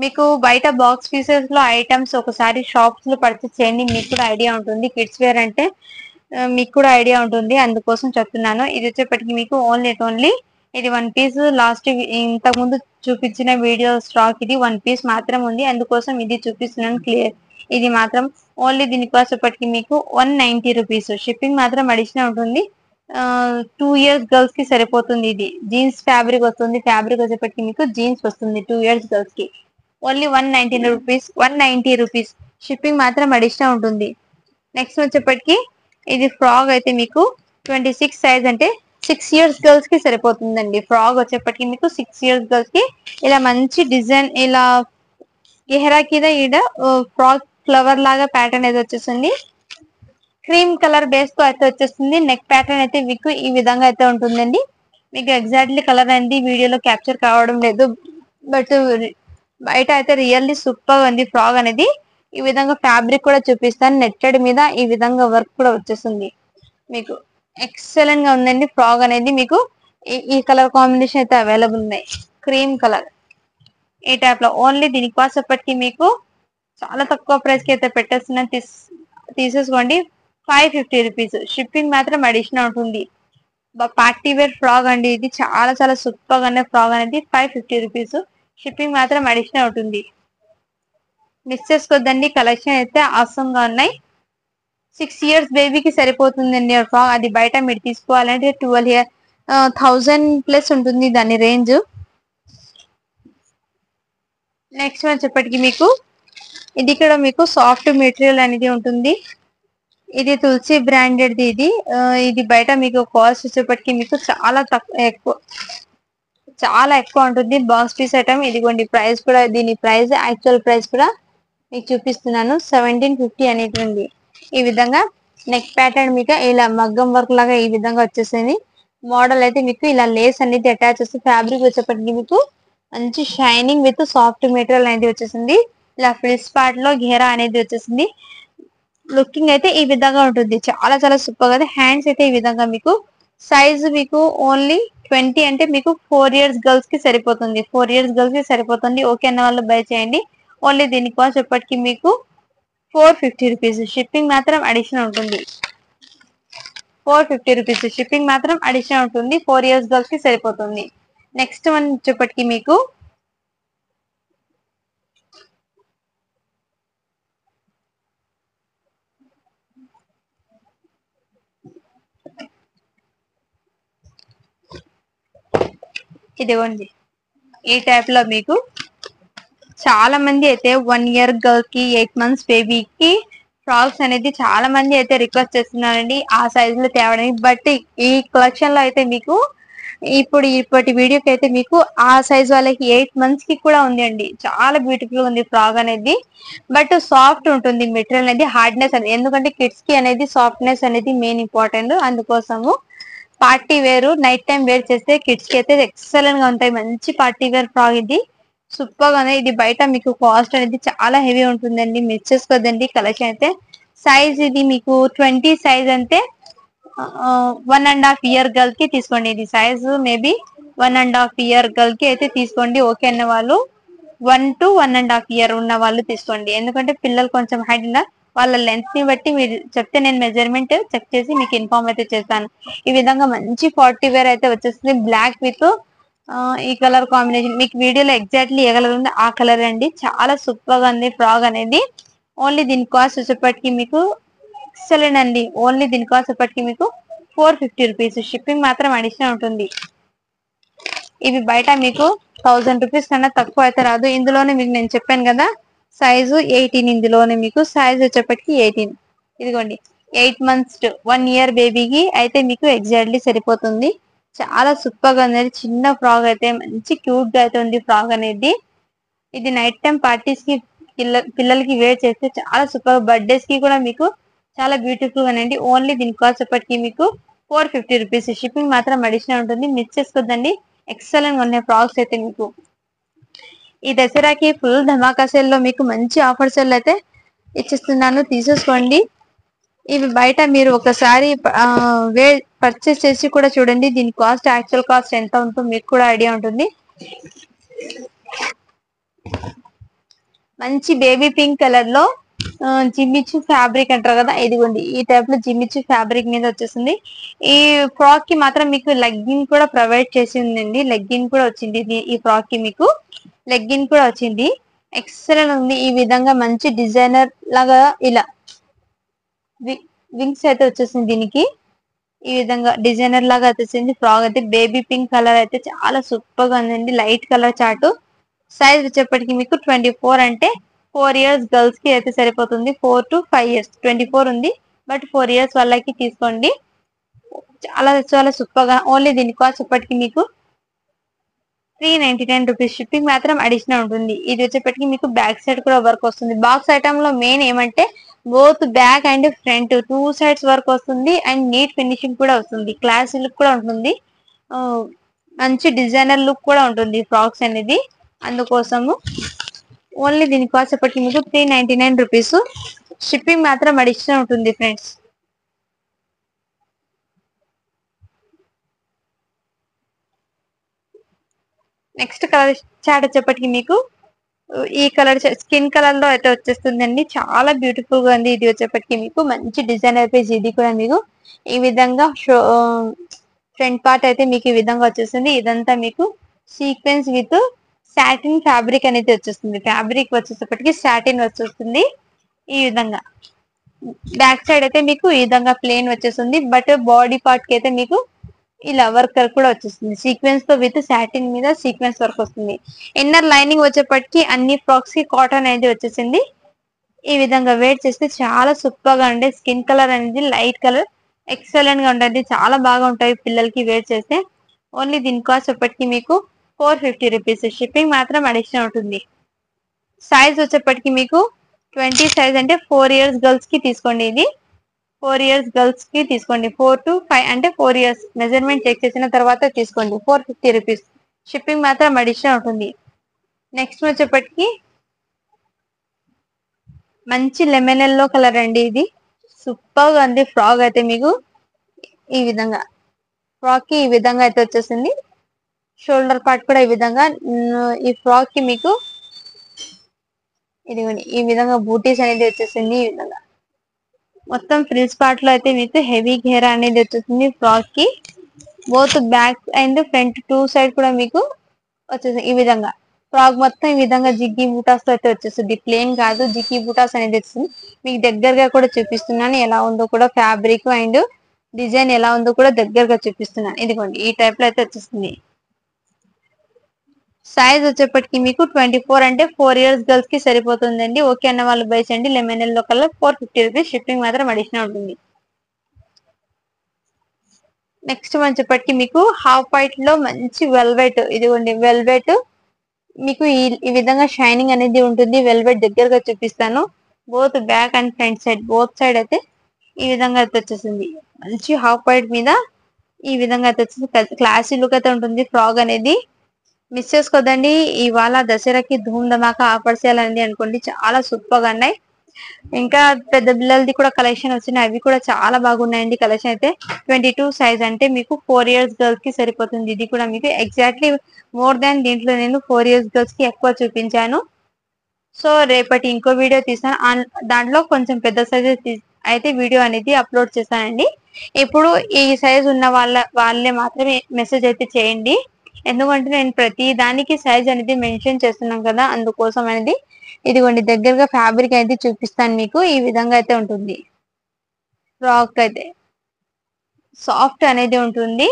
మీకు బయట బాక్స్ పీసెస్ లో ఐటమ్స్ ఒకసారి షాప్స్ లో పర్చేస్ చేయండి. మీకు కూడా ఐడియా ఉంటుంది. కిడ్స్ వేర్ అంటే మీకు కూడా ఐడియా ఉంటుంది. అందుకోసం చెప్తున్నాను. ఇది వచ్చేప్పటికి మీకు ఓన్లీ ఇది 1 పీస్ లాస్ట్ ఇంతకు ముందు చూపించిన వీడియో స్టాక్ ఇది 1 పీస్ మాత్రం ఉంది. అందుకోసం ఇది చూపిస్తున్నాను క్లియర్. ఇది మాత్రం ఓన్లీ దీని కాస్ట్ వచ్చేప్పటికి మీకు 190 రూపీస్. షిప్పింగ్ మాత్రం అడిషనల్ ఉంటుంది. 2 ఇయర్స్ గర్ల్స్ కి సరిపోతుంది. ఇది జీన్స్ ఫ్యాబ్రిక్ వస్తుంది. ఫ్యాబ్రిక్ వచ్చేప్పటికి మీకు జీన్స్ వస్తుంది 2 ఇయర్స్ గర్ల్స్ కి. Only 190 rupees. షిప్పింగ్ మాత్రం అడిషనల్ ఉంటుంది. నెక్స్ట్ వచ్చేప్పటికి ఇది ఫ్రాక్ అయితే మీకు 26 సైజ్ అంటే 6 ఇయర్స్ గర్ల్స్ కి సరిపోతుందండి. ఫ్రాక్ వచ్చేప్పటికి మీకు 6 ఇయర్స్ గర్ల్స్ కి ఇలా మంచి డిజైన్ ఇలా గెహరా కింద ఈడ ఫ్రాక్ ఫ్లవర్ లాగా ప్యాటర్న్ అయితే వచ్చేసింది. క్రీమ్ కలర్ బేస్ తో అయితే వచ్చేస్తుంది. నెక్ ప్యాటర్న్ అయితే మీకు ఈ విధంగా అయితే ఉంటుందండి. మీకు ఎగ్జాక్ట్లీ కలర్ అనేది వీడియోలో క్యాప్చర్ కావడం లేదు. బట్ బయట అయితే రియల్లీ సూపర్ ఉంది ఫ్రాక్ అనేది. ఈ విధంగా ఫ్యాబ్రిక్ కూడా చూపిస్తాను. నెట్టెడ్ మీద ఈ విధంగా వర్క్ కూడా వచ్చేస్తుంది. మీకు ఎక్సలెంట్ గా ఉందండి ఫ్రాక్ అనేది. మీకు ఈ కలర్ కాంబినేషన్ అయితే అవైలబుల్ ఉన్నాయి. క్రీమ్ కలర్ ఈ టైప్ లో ఓన్లీ దీని కాస్ట్ ఎప్పటికీ మీకు చాలా తక్కువ ప్రైస్ కి అయితే పెట్టేస్తున్నా. తీసేసుకోండి 550 రూపీస్. షిప్పింగ్ మాత్రం అడిషనల్ ఉంటుంది. పార్టీ వేర్ ఫ్రాక్ అండి. ఇది చాలా చాలా సూపర్ గా ఉన్న ఫ్రాక్ అనేది 550 రూపీస్. షిప్పింగ్ మాత్రం అడిషనల్ ఉంటుంది. మిస్ చేసుకోవద్దండి. కలెక్షన్ అయితే ఆసమ్ గా ఉన్నాయి. 6 ఇయర్స్ బేబీకి సరిపోతుందండి ఫ్రాక్. అది బయట మీరు తీసుకోవాలంటే 1000+ ఉంటుంది దాని రేంజ్. నెక్స్ట్ వచ్చేప్పటికి మీకు ఇది కూడా మీకు సాఫ్ట్ మెటీరియల్ అనేది ఉంటుంది. ఇది తులసి బ్రాండెడ్ ఇది. ఇది బయట మీకు కాస్ట్ వచ్చేప్పటికి మీకు చాలా ఎక్కువ ఉంటుంది. బాక్స్ పీస్ ఐటమ్ ఇదిగోండి. ప్రైస్ కూడా దీని ప్రైస్ యాక్చువల్ ప్రైస్ కూడా మీకు చూపిస్తున్నాను. 1750 అనేది ఉంది. ఈ విధంగా నెక్ ప్యాటర్న్ మీకు ఇలా మగ్గం వర్క్ లాగా ఈ విధంగా వచ్చేసింది. మోడల్ అయితే మీకు ఇలా లేస్ అనేది అటాచ్ చేస్తే ఫ్యాబ్రిక్ వచ్చేప్పటికి మీకు మంచి షైనింగ్ విత్ సాఫ్ట్ మెటీరియల్ అనేది వచ్చేసింది. ఇలా ఫ్రిల్స్ పార్ట్ లో ఘేరా అనేది వచ్చేసింది. లుకింగ్ అయితే ఈ విధంగా ఉంటుంది. చాలా చాలా సూపర్ గా. హ్యాండ్స్ అయితే ఈ విధంగా మీకు సైజ్ మీకు ఓన్లీ 20 అంటే మీకు 4 ఇయర్స్ గర్ల్స్ కి సరిపోతుంది. 4 ఇయర్స్ గర్ల్స్ కి సరిపోతుంది. ఓకే అన్న వాళ్ళు బై చేయండి. ఓన్లీ దీని కాస్ట్ ఎప్పటికి మీకు 450 రూపీస్. షిప్పింగ్ మాత్రం అడిషనల్ ఉంటుంది. 450 రూపీస్. షిప్పింగ్ మాత్రం అడిషనల్ ఉంటుంది. 4 ఇయర్స్ గర్ల్స్ కి సరిపోతుంది. నెక్స్ట్ వన్ వచ్చేప్పటికి మీకు ఇదిగోండి ఈ టైప్ లో మీకు చాలా మంది అయితే 1 ఇయర్ గర్ల్ కి 8 మంత్స్ బేబీకి ఫ్రాక్స్ అనేది చాలా మంది అయితే రిక్వెస్ట్ చేస్తున్నారండి ఆ సైజ్ లో తేవడానికి. బట్ ఈ కలెక్షన్ లో అయితే మీకు ఇప్పటి వీడియోకి అయితే మీకు ఆ సైజ్ వాళ్ళకి 8 months కి కూడా ఉంది అండి. చాలా బ్యూటిఫుల్ ఉంది ఫ్రాక్ అనేది. బట్ సాఫ్ట్ ఉంటుంది మెటీరియల్ అనేది, హార్డ్నెస్ అనేది. ఎందుకంటే కిడ్స్ కి అనేది సాఫ్ట్నెస్ అనేది మెయిన్ ఇంపార్టెంట్. అందుకోసము party wear night time wear చేస్తే కిడ్స్ కి అయితే ఎక్సలెంట్ గా ఉంటాయి. మంచి పార్టీ వేర్ ఫ్రాక్ ఇది. సూపర్ గానే ఇది బయట మీకు కాస్ట్ అనేది చాలా హెవీ ఉంటుందండి. మిస్ చేసుకోదండి కలెక్షన్ అయితే. సైజ్ ఇది మీకు 20 సైజ్ అంటే 1.5 year గర్ల్ కి తీసుకోండి. ఇది సైజ్ మేబీ 1.5 year గర్ల్ కి అయితే తీసుకోండి. ఓకే అన్న వాళ్ళు 1 to 1.5 year ఉన్న వాళ్ళు తీసుకోండి. ఎందుకంటే పిల్లలు కొంచెం హైట్ ఉన్న వాళ్ళ లెంత్ ని బట్టి మీరు చెప్తే నేను మెజర్మెంట్ చెక్ చేసి మీకు ఇన్ఫార్మ్ అయితే చేస్తాను. ఈ విధంగా మంచి పార్టీ వేర్ అయితే వచ్చేస్తుంది. బ్లాక్ విత్ ఈ కలర్ కాంబినేషన్ మీకు వీడియోలో ఎగ్జాక్ట్లీ ఏ కలర్ ఉంది ఆ కలర్ అండి. చాలా సూపర్ గా ఉంది ఫ్రాక్ అనేది. ఓన్లీ దీని కాస్ట్ వచ్చేప్పటికి మీకు ఎక్సలెంట్ అండి. ఓన్లీ దీని కాస్ట్ వచ్చేప్పటికి మీకు 450 రూపీస్. షిప్పింగ్ మాత్రం అడిషనల్ ఉంటుంది. ఇవి బయట మీకు 1000 రూపీస్ కన్నా తక్కువ అయితే రాదు. ఇందులోనే మీకు నేను చెప్పాను కదా సైజు 18. ఇందులోనే మీకు సైజ్ వచ్చేప్పటికి 18. ఇదిగోండి 8 months to 1 year బేబీకి అయితే మీకు ఎగ్జాక్ట్లీ సరిపోతుంది. చాలా సూపర్ గా ఉంది. చిన్న ఫ్రాక్ అయితే మంచి క్యూట్ గా అయితే ఉంది ఫ్రాక్ అనేది. ఇది నైట్ టైం పార్టీస్ కి పిల్లలకి వేర్ చేస్తే చాలా సూపర్. బర్త్డేస్ కి కూడా మీకు చాలా బ్యూటిఫుల్ గా అండి. ఓన్లీ దీని కాస్ట్ ఎప్పటికి మీకు 450 రూపీస్. షిప్పింగ్ మాత్రం అడిషనల్ ఉంటుంది. మిస్ చేసుకోద్దండి. ఎక్సలెంట్ గా ఉన్నాయి ఫ్రాక్స్ అయితే మీకు. ఈ దసరాకి ఫుల్ ధమాకా సేల్ లో మీకు మంచి ఆఫర్ సేల్ అయితే ఇచ్చిస్తున్నాను, తీసేసుకోండి. ఇవి బయట మీరు ఒకసారి పర్చేస్ చేసి కూడా చూడండి. దీని కాస్ట్ యాక్చువల్ కాస్ట్ ఎంత ఉంటుందో మీకు కూడా ఐడియా ఉంటుంది. మంచి బేబీ పింక్ కలర్ లో జిమ్మిచ్చు ఫ్యాబ్రిక్ అంటారు కదా, ఇదిగోండి ఈ టైప్ లో జిమ్మిచ్చు ఫ్యాబ్రిక్ మీద వచ్చేసింది. ఈ ఫ్రాక్ కి మాత్రం మీకు లెగ్గిన్ కూడా ప్రొవైడ్ చేసి ఉందండి. లెగ్గిన్ కూడా వచ్చింది. ఈ ఫ్రాక్ కి మీకు లెగ్గిన్ కూడా వచ్చింది. ఎక్సలెంట్ ఉంది. ఈ విధంగా మంచి డిజైనర్ లాగా ఇలా వింగ్స్ అయితే వచ్చేసింది దీనికి. ఈ విధంగా డిజైనర్ లాగా వచ్చేసింది ఫ్రాక్ అయితే. బేబీ పింక్ కలర్ అయితే చాలా సూపర్ గా ఉందండి. Light colour chart. సైజ్ వచ్చేప్పటికి మీకు 24 అంటే 4 years గర్ల్స్ కి అయితే సరిపోతుంది. 4 to 5 years 24 ఉంది. బట్ 4 years వాళ్ళకి తీసుకోండి. చాలా చాలా సూపర్ గా. ఓన్లీ దీని కాస్ట్ ఇప్పటికి మీకు 399 రూపీస్. షిప్పింగ్ మాత్రం అడిషనల్ ఉంటుంది. ఇది వచ్చేప్పటికి మీకు బ్యాక్ సైడ్ కూడా వర్క్ వస్తుంది. బాక్స్ ఐటమ్ లో మెయిన్ ఏమంటే both back and front 2 sides work వస్తుంది. అండ్ నీట్ ఫినిషింగ్ కూడా వస్తుంది. క్లాస్ లుక్ కూడా ఉంటుంది. మంచి డిజైనర్ లుక్ కూడా ఉంటుంది ఫ్రాక్స్ అనేది. అందుకోసము ఓన్లీ దీని కాస్ట్ ఇప్పటికి మీకు 399 రూపీస్. షిప్పింగ్ మాత్రం అడిషనల్ ఉంటుంది ఫ్రెండ్స్. నెక్స్ట్ కలర్ చాట్ వచ్చేప్పటికి మీకు ఈ కలర్ స్కిన్ కలర్ లో అయితే వచ్చేస్తుందండి. చాలా బ్యూటిఫుల్ గా ఉంది. ఇది వచ్చేప్పటికి మీకు మంచి డిజైనర్ పీస్. ఇది కూడా మీకు ఈ విధంగా ఫ్రంట్ పార్ట్ అయితే మీకు ఈ విధంగా వచ్చేస్తుంది. ఇదంతా మీకు సీక్వెన్స్ విత్ సాటిన్ ఫ్యాబ్రిక్ అనేది వచ్చేస్తుంది. ఫ్యాబ్రిక్ వచ్చేటప్పటికి సాటిన్ వచ్చేస్తుంది. ఈ విధంగా బ్యాక్ సైడ్ అయితే మీకు ఈ విధంగా ప్లేన్ వచ్చేస్తుంది. బట్ బాడీ పార్ట్ కి అయితే మీకు ఇలా వర్క్ కూడా వచ్చేస్తుంది. సీక్వెన్స్ తో విత్ సాటిన్ మీద సీక్వెన్స్ వర్క్ వస్తుంది. ఇన్నర్ లైనింగ్ వచ్చేప్పటికి అన్ని ఫ్రాక్స్ కి కాటన్ అనేది వచ్చేసింది. ఈ విధంగా వేర్ చేస్తే చాలా సూపర్ గా ఉండే. స్కిన్ కలర్ అనేది లైట్ కలర్ ఎక్సలెంట్ గా ఉంటుంది. చాలా బాగా ఉంటాయి పిల్లలకి వేర్ చేస్తే. ఓన్లీ దీని కాస్ట్ ఎప్పటికి మీకు 450 రూపీస్. షిప్పింగ్ మాత్రం అడిషనల్ ఉంటుంది. సైజ్ వచ్చేప్పటికి మీకు 20 సైజ్ అంటే 4 years గర్ల్స్ కి తీసుకోండి. ఇది 4 years గర్ల్స్ కి తీసుకోండి. 4 to 5 అంటే 4 years మెజర్మెంట్ చెక్ చేసిన తర్వాత తీసుకోండి. 450 రూపీస్. షిప్పింగ్ మాత్రం అడిషనల్ ఉంటుంది. నెక్స్ట్ వచ్చేప్పటికి మంచి లెమన్ ఎల్లో కలర్ అండి. ఇది సూపర్ గా ఉంది ఫ్రాక్ అయితే మీకు. ఈ విధంగా ఫ్రాక్ కి ఈ విధంగా అయితే వచ్చేసింది. షోల్డర్ పార్ట్ కూడా ఈ విధంగా. ఈ ఫ్రాక్ కి మీకు ఇదిగోండి ఈ విధంగా బూటీస్ అనేది వచ్చేసింది. ఈ విధంగా మొత్తం ఫ్రిల్స్ పార్ట్ లో అయితే మీకు హెవీ ఘేరా అనేది వచ్చేసింది ఫ్రాక్ కి. Both back and front 2 side కూడా మీకు వచ్చేసి ఈ విధంగా ఫ్రాక్ మొత్తం ఈ విధంగా జిగ్గి బూటాస్ తో అయితే వచ్చేస్తుంది. ప్లేన్ కాదు, జిగ్గి బూటాస్ అనేది వచ్చింది. మీకు దగ్గరగా కూడా చూపిస్తున్నాను ఎలా ఉందో కూడా. ఫ్యాబ్రిక్ అండ్ డిజైన్ ఎలా ఉందో కూడా దగ్గరగా చూపిస్తున్నాను. ఇదిగోండి ఈ టైప్ లో అయితే వచ్చేస్తుంది. సైజ్ వచ్చేప్పటికి మీకు 24 అంటే 4 ఇయర్స్ గర్ల్స్ కి సరిపోతుందండి. ఓకే అన్న వాళ్ళు బై చేయండి. Lemon yellow colour 450 rupees, shipping మాత్రం అడిషనల్ ఉంటుంది. నెక్స్ట్ వచ్చేప్పటికి మీకు హాఫ్ వైట్ లో మంచి వెల్వెట్, ఇదిగోండి వెల్వెట్ మీకు ఈ విధంగా షైనింగ్ అనేది ఉంటుంది. వెల్వెట్ దగ్గరగా చూపిస్తాను. Both back and front side, both side అయితే ఈ విధంగా అయితే వచ్చేసింది. మంచి హాఫ్ వైట్ మీద ఈ విధంగా అయితే వచ్చేసి క్లాసీ లుక్ అయితే ఉంటుంది. ఫ్రాక్ అనేది మిస్ చేసుకోదండి. ఇవాళ దసరాకి ధూమ్ ధమాకా ఆఫర్స్ చేయాలండి అనుకోండి, చాలా సూపర్ గా ఉన్నాయి. ఇంకా పెద్ద పిల్లలది కూడా కలెక్షన్ వచ్చినాయి, అవి కూడా చాలా బాగున్నాయండి. కలెక్షన్ అయితే 22 సైజ్ అంటే మీకు 4 ఇయర్స్ గర్ల్స్ కి సరిపోతుంది. ఇది కూడా మీకు ఎగ్జాక్ట్లీ మోర్ దాన్ దీంట్లో నేను 4 ఇయర్స్ గర్ల్స్ కి ఎక్కువ చూపించాను. సో రేపటి ఇంకో వీడియో తీసాను, దాంట్లో కొంచెం పెద్ద సైజ్ అయితే వీడియో అనేది అప్లోడ్ చేశానండి. ఇప్పుడు ఈ సైజ్ ఉన్న వాళ్ళే మాత్రమే మెసేజ్ అయితే చేయండి. ఎందుకంటే నేను ప్రతి దానికి సైజ్ అనేది మెన్షన్ చేస్తున్నాం కదా, అందుకోసం అనేది. ఇదిగోండి దగ్గరగా ఫ్యాబ్రిక్ అయితే చూపిస్తాను మీకు. ఈ విధంగా అయితే ఉంటుంది. ఫ్రాక్ అయితే సాఫ్ట్ అనేది ఉంటుంది.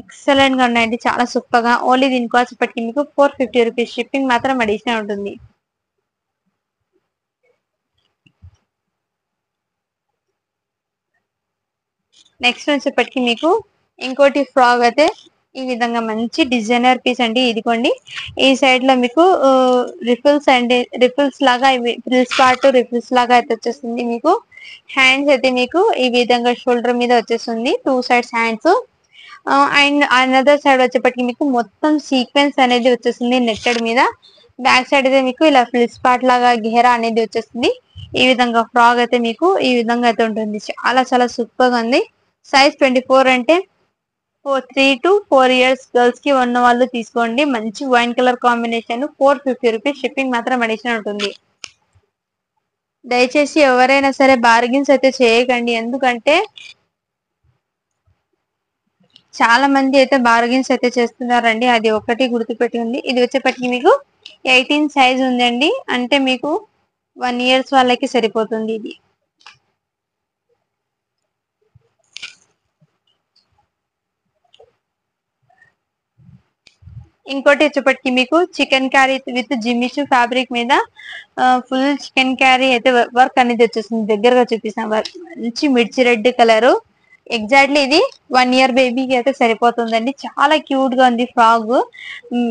ఎక్సలెంట్ గా ఉన్నాయండి, చాలా సూపర్ గా. ఓన్లీ దీని కాస్ట్ ఇప్పటికి మీకు 450 రూపీస్, షిప్పింగ్ మాత్రం అడిషనల్ ఉంటుంది. నెక్స్ట్ వచ్చేప్పటికి మీకు ఇంకోటి ఫ్రాక్ అయితే ఈ విధంగా మంచి డిజైనర్ పీస్ అండి. ఇదిగోండి ఈ సైడ్ లో మీకు రిఫిల్స్ అండి, రిఫిల్స్ లాగా ఇవి ఫ్రిల్స్ పార్ట్ రిఫిల్స్ లాగా అయితే వచ్చేస్తుంది. మీకు హ్యాండ్స్ అయితే మీకు ఈ విధంగా షోల్డర్ మీద వచ్చేస్తుంది, 2 sides hands. And another side వచ్చేప్పటికి మీకు మొత్తం సీక్వెన్స్ అనేది వచ్చేస్తుంది నెట్టెడ్ మీద. బ్యాక్ సైడ్ అయితే మీకు ఇలా ఫ్రిల్స్ పార్ట్ లాగా ఘేరా అనేది వచ్చేస్తుంది. ఈ విధంగా ఫ్రాక్ అయితే మీకు ఈ విధంగా అయితే ఉంటుంది. చాలా చాలా సూపర్ గా ఉంది. సైజ్ 24 అంటే 3 to 4 ఇయర్స్ గర్ల్స్ కి ఉన్న వాళ్ళు తీసుకోండి. మంచి wine colour combination, 450 rupees, shipping మాత్రం అడిషనల్ ఉంటుంది. దయచేసి ఎవరైనా సరే బార్గెన్స్ అయితే చేయకండి, ఎందుకంటే చాలా మంది అయితే బార్గెన్స్ అయితే చేస్తున్నారండి. అది ఒకటి గుర్తుపెట్టుకోండి. ఇది వచ్చేప్పటికి మీకు 18 సైజ్ ఉందండి, అంటే మీకు 1 ఇయర్స్ వాళ్ళకి సరిపోతుంది ఇది. ఇంకోటి వచ్చేప్పటికి మీకు చికెన్ క్యారీ విత్ జిమ్మిచు ఫ్యాబ్రిక్ మీద ఫుల్ చికెన్ క్యారీ అయితే వర్క్ అనేది వచ్చేస్తుంది. దగ్గరగా చూపిస్తాను వర్క్, మంచి మిర్చి రెడ్ కలర్. ఎగ్జాక్ట్లీ ఇది 1 ఇయర్ బేబీకి అయితే సరిపోతుందండి. చాలా క్యూట్ గా ఉంది ఫ్రాక్.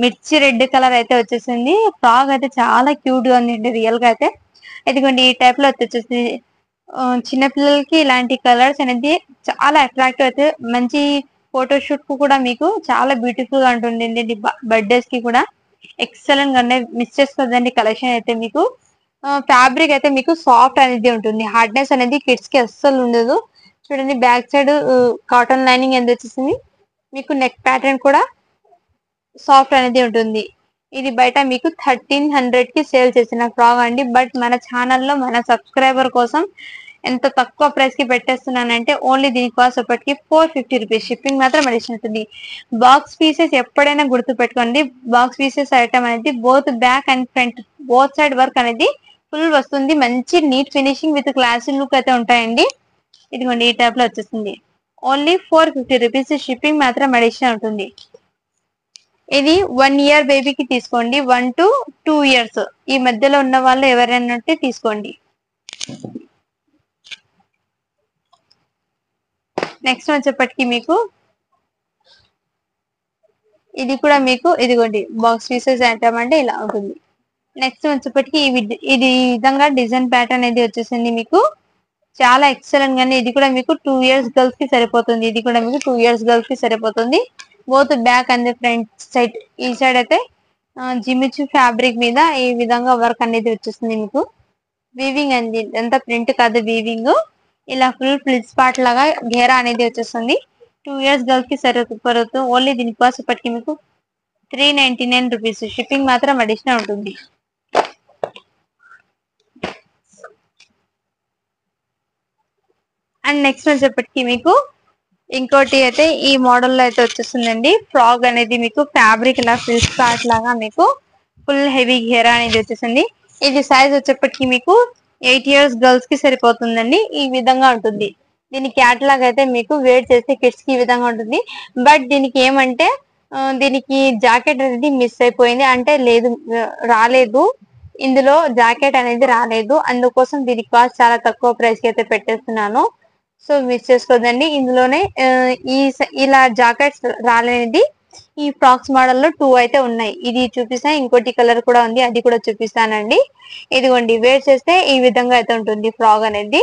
మిర్చి రెడ్ కలర్ అయితే వచ్చేసింది. ఫ్రాక్ అయితే చాలా క్యూట్ గా ఉంది రియల్ గా అయితే. ఇదిగోండి ఈ టైప్ లో వచ్చేసి చిన్నపిల్లలకి ఇలాంటి కలర్స్ అనేది చాలా అట్రాక్టివ్ అయితే, మంచి ఫోటోషూట్ కు కూడా మీకు చాలా బ్యూటిఫుల్ గా ఉంటుంది. బర్త్డేస్ కి కూడా ఎక్సలెంట్ గా ఉన్నాయి, మిస్ చేసుకోదండి. కలెక్షన్ అయితే మీకు ఫ్యాబ్రిక్ అయితే మీకు సాఫ్ట్ అనేది ఉంటుంది, హార్డ్నెస్ అనేది కిడ్స్ కి అస్సలు ఉండదు. చూడండి బ్యాక్ సైడ్ కాటన్ లైనింగ్ అనేది వచ్చేసింది. మీకు నెక్ ప్యాటర్న్ కూడా సాఫ్ట్ అనేది ఉంటుంది. ఇది బయట మీకు 1300 కి సేల్ చేసిన ఫ్రాక్ అండి. బట్ మన ఛానల్లో మన సబ్స్క్రైబర్ కోసం ఎంత తక్కువ ప్రైస్ కి పెట్టేస్తున్నానంటే, ఓన్లీ దీని కాస్ట్ ఇప్పటికి 450 రూపీస్, షిప్పింగ్ మాత్రం అడిషనల్ ఉంటుంది. బాక్స్ పీసెస్ ఎప్పుడైనా గుర్తు పెట్టుకోండి. బాక్స్ పీసెస్ ఐటమ్ అనేది both back and front both side work అనేది ఫుల్ వస్తుంది. మంచి neat finishing with classy look అయితే ఉంటాయండి. ఇదిగోండి ఈ టైప్ లో వచ్చేస్తుంది. ఓన్లీ 450 రూపీస్, షిప్పింగ్ మాత్రం అడిషనల్ ఉంటుంది. ఇది 1 ఇయర్ బేబీకి తీసుకోండి, 1 to 2 ఇయర్స్ ఈ మధ్యలో ఉన్న వాళ్ళు ఎవరైనా ఉంటే తీసుకోండి. నెక్స్ట్ వచ్చేప్పటికి మీకు ఇది కూడా మీకు ఇదిగోండి బాక్స్ పీసెస్ ఐటమ్ అంటే ఇలా ఉంటుంది. నెక్స్ట్ వచ్చేప్పటికి ఇది ఈ విధంగా డిజైన్ ప్యాటర్న్ అనేది వచ్చేసింది మీకు. చాలా ఎక్సలెంట్ గానే, ఇది కూడా మీకు 2 ఇయర్స్ గర్ల్స్ కి సరిపోతుంది. ఇది కూడా మీకు 2 ఇయర్స్ గర్ల్స్ కి సరిపోతుంది. Both back and front side. ఈ సైడ్ అయితే జిమిచు ఫ్యాబ్రిక్ మీద ఈ విధంగా వర్క్ అనేది వచ్చేస్తుంది మీకు. వీవింగ్ అండి, ఎంత ప్రింట్ కాదు వీవింగ్. ఇలా ఫుల్ ఫ్లిప్ స్పాట్ లాగా ఘేరా అనేది వచ్చేస్తుంది. 2 ఇయర్స్ గర్ల్స్ కి సరిపోతుంది. ఓన్లీ దీని కాస్ట్ ఇప్పటికి మీకు 399 రూపీస్, షిప్పింగ్ మాత్రం అడిషనల్ ఉంటుంది. అండ్ నెక్స్ట్ వచ్చేప్పటికి మీకు ఇంకోటి అయితే ఈ మోడల్ లో అయితే వచ్చేస్తుందండి. ఫ్రాక్ అనేది మీకు ఫ్యాబ్రిక్ ఇలా ఫ్రిల్స్ పార్ట్ లాగా మీకు ఫుల్ హెవీ ఘేరా అనేది వచ్చేసింది. ఇది సైజ్ వచ్చేప్పటికి మీకు 8 ఇయర్స్ గర్ల్స్ కి సరిపోతుందండి. ఈ విధంగా ఉంటుంది. దీని క్యాటలాగ్ అయితే మీకు వేర్ చేస్తే కిడ్స్ కి ఈ విధంగా ఉంటుంది. బట్ దీనికి ఏమంటే దీనికి జాకెట్ అనేది మిస్ అయిపోయింది, అంటే లేదు, రాలేదు. ఇందులో జాకెట్ అనేది రాలేదు, అందుకోసం దీని కాస్ట్ చాలా తక్కువ ప్రైస్ కి అయితే పెట్టేస్తున్నాను. సో మిస్ చేసుకోదండి. ఇందులోనే ఇలా జాకెట్స్ రాలేనిది ఈ ఫ్రాక్స్ మోడల్ లో 2 అయితే ఉన్నాయి. ఇది చూపిస్తాను, ఇంకోటి కలర్ కూడా ఉంది, అది కూడా చూపిస్తానండి. ఇదిగోండి, వేర్ చేస్తే ఈ విధంగా అయితే ఉంటుంది ఫ్రాక్ అనేది.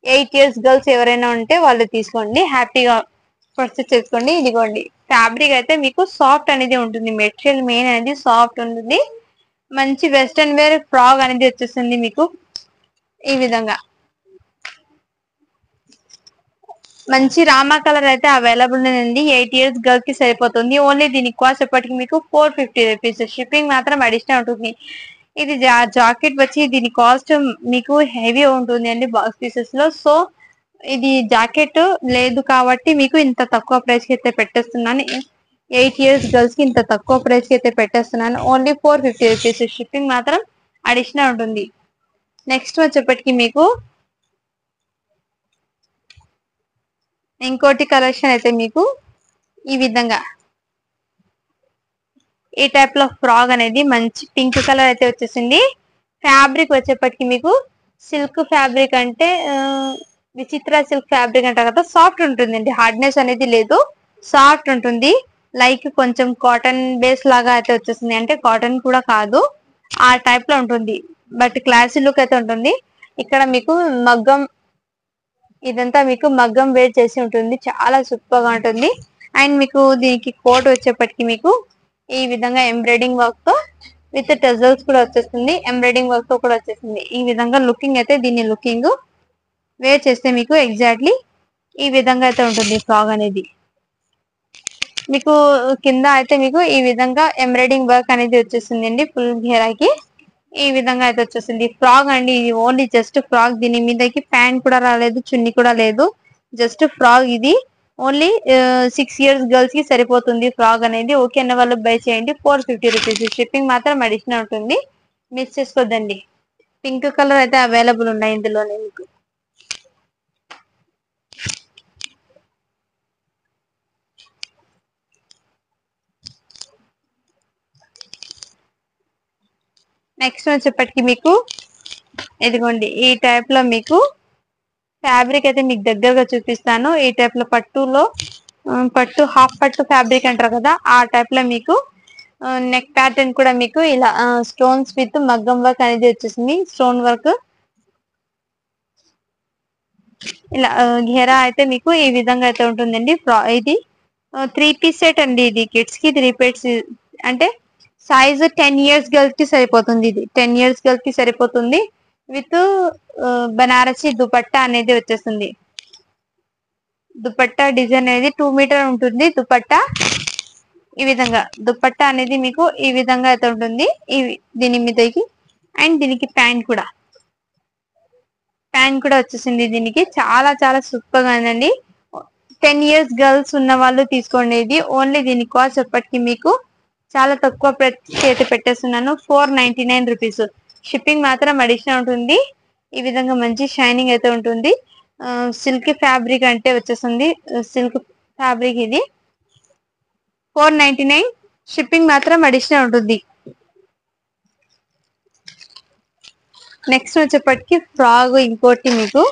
8 years గర్ల్స్ ఎవరైనా ఉంటే వాళ్ళు తీసుకోండి, హ్యాపీగా పర్చేస్ చేసుకోండి. ఇదిగోండి, ఫ్యాబ్రిక్ అయితే మీకు సాఫ్ట్ అనేది ఉంటుంది, మెటీరియల్ మెయిన్ అనేది సాఫ్ట్ ఉంటుంది. మంచి వెస్ట్రన్ వేర్ ఫ్రాక్ అనేది వచ్చేస్తుంది మీకు ఈ విధంగా. మంచి రామా కలర్ అయితే అవైలబుల్ ఉంది, 8 years గర్ల్ కి సరిపోతుంది. ఓన్లీ దీని కాస్ట్ ఎప్పటికి మీకు 450 రూపీస్, షిప్పింగ్ మాత్రం అడిషనల్ ఉంటుంది. ఇది జాకెట్ వచ్చి దీని కాస్ట్ మీకు హెవీ ఉంటుంది అండి బాక్స్ పీసెస్ లో. సో ఇది జాకెట్ లేదు కాబట్టి మీకు ఇంత తక్కువ ప్రైస్ కి అయితే పెట్టేస్తున్నాను. 8 years గర్ల్స్ కి ఇంత తక్కువ ప్రైస్ కి అయితే పెట్టేస్తున్నాను, ఓన్లీ 450 రూపీస్, షిప్పింగ్ మాత్రం అడిషనల్ ఉంటుంది. నెక్స్ట్ వచ్చేప్పటికి మీకు ఇంకోటి కలెక్షన్ అయితే మీకు ఈ విధంగా ఈ టైప్ లో ఫ్రాక్ అనేది మంచి పింక్ కలర్ అయితే వచ్చేసింది. ఫ్యాబ్రిక్ వచ్చేప్పటికి మీకు సిల్క్ ఫ్యాబ్రిక్, అంటే విచిత్ర సిల్క్ ఫ్యాబ్రిక్ అంటారు కదా, సాఫ్ట్ ఉంటుందండి, హార్డ్నెస్ అనేది లేదు, సాఫ్ట్ ఉంటుంది. లైక్ కొంచెం కాటన్ బేస్ లాగా అయితే వచ్చేసింది, అంటే కాటన్ కూడా కాదు, ఆ టైప్ లో ఉంటుంది, బట్ క్లాసీ లుక్ అయితే ఉంటుంది. ఇక్కడ మీకు మగ్గం, ఇదంతా మీకు మగ్గం వేర్ చేసి ఉంటుంది, చాలా సూపర్ గా ఉంటుంది. అండ్ మీకు దీనికి కోట్ వచ్చేప్పటికి మీకు ఈ విధంగా ఎంబ్రాయిడింగ్ వర్క్ తో విత్ టెజల్స్ కూడా వచ్చేస్తుంది, ఎంబ్రాయిడింగ్ వర్క్ తో కూడా వచ్చేస్తుంది. ఈ విధంగా లుకింగ్ అయితే దీని లుకింగ్ వేర్ చేస్తే మీకు ఎగ్జాక్ట్లీ ఈ విధంగా అయితే ఉంటుంది ఫ్రాక్ అనేది. మీకు కింద అయితే మీకు ఈ విధంగా ఎంబ్రాయిడింగ్ వర్క్ అనేది వచ్చేస్తుంది అండి, ఫుల్ ఘేరాకి ఈ విధంగా అయితే వచ్చేసింది ఫ్రాక్ అండి. ఇది ఓన్లీ జస్ట్ ఫ్రాక్, దీని మీదకి ప్యాంట్ కూడా రాలేదు, చున్నీ కూడా లేదు, జస్ట్ ఫ్రాక్. ఇది ఓన్లీ 6 years గర్ల్స్ కి సరిపోతుంది ఫ్రాక్ అనేది. ఓకే అన్న వాళ్ళు బై చేయండి, 450 రూపీస్, షిప్పింగ్ మాత్రం అడిషనల్ ఉంటుంది, మిస్ చేసుకోద్దండి. పింక్ కలర్ అయితే అవైలబుల్ ఉన్నాయి ఇందులోనే మీకు. నెక్స్ట్ వచ్చేప్పటికి మీకు ఇదిగోండి, ఈ టైప్ లో మీకు ఫ్యాబ్రిక్ అయితే మీకు దగ్గరగా చూపిస్తాను. ఈ టైప్ లో పట్టులో పట్టు, హాఫ్ పట్టు ఫ్యాబ్రిక్ అంటారు కదా, ఆ టైప్ లో మీకు నెక్ ప్యాటర్న్ కూడా మీకు ఇలా స్టోన్స్ విత్ మగ్గం వర్క్ అనేది వచ్చేసింది, స్టోన్ వర్క్ ఇలా ఘెరా అయితే మీకు ఈ విధంగా అయితే ఉంటుందండి. ఇది 3 piece సెట్ అండి, ఇది కిడ్స్ కి 3 pieces, అంటే సైజ్ 10 years గర్ల్స్ కి సరిపోతుంది, ఇది 10 years గర్ల్స్ కి సరిపోతుంది. విత్ బనారసి దుపట్టా అనేది వచ్చేస్తుంది. దుపట్టా డిజైన్ అనేది 2 మీటర్ ఉంటుంది దుపట్టా. ఈ విధంగా దుపట్టా అనేది మీకు ఈ విధంగా అయితే ఉంటుంది దీని మీదకి. అండ్ దీనికి ప్యాంట్ కూడా వచ్చేసింది. దీనికి చాలా చాలా సూపర్ గా ఉందండి. 10 years గర్ల్స్ ఉన్న వాళ్ళు తీసుకోండి. ఇది ఓన్లీ దీని కాస్ట్ ఎప్పటికి మీకు చాలా తక్కువ ప్రైస్ అయితే పెట్టేస్తున్నాను, 499 రూపీస్, షిప్పింగ్ మాత్రం అడిషనల్ ఉంటుంది. ఈ విధంగా మంచి షైనింగ్ అయితే ఉంటుంది. సిల్క్ ఫ్యాబ్రిక్ అంటే వచ్చేస్తుంది, సిల్క్ ఫ్యాబ్రిక్. ఇది 499, షిప్పింగ్ మాత్రం అడిషనల్ ఉంటుంది. నెక్స్ట్ వచ్చేప్పటికి ఫ్రాక్ ఇంకోటి మీకు,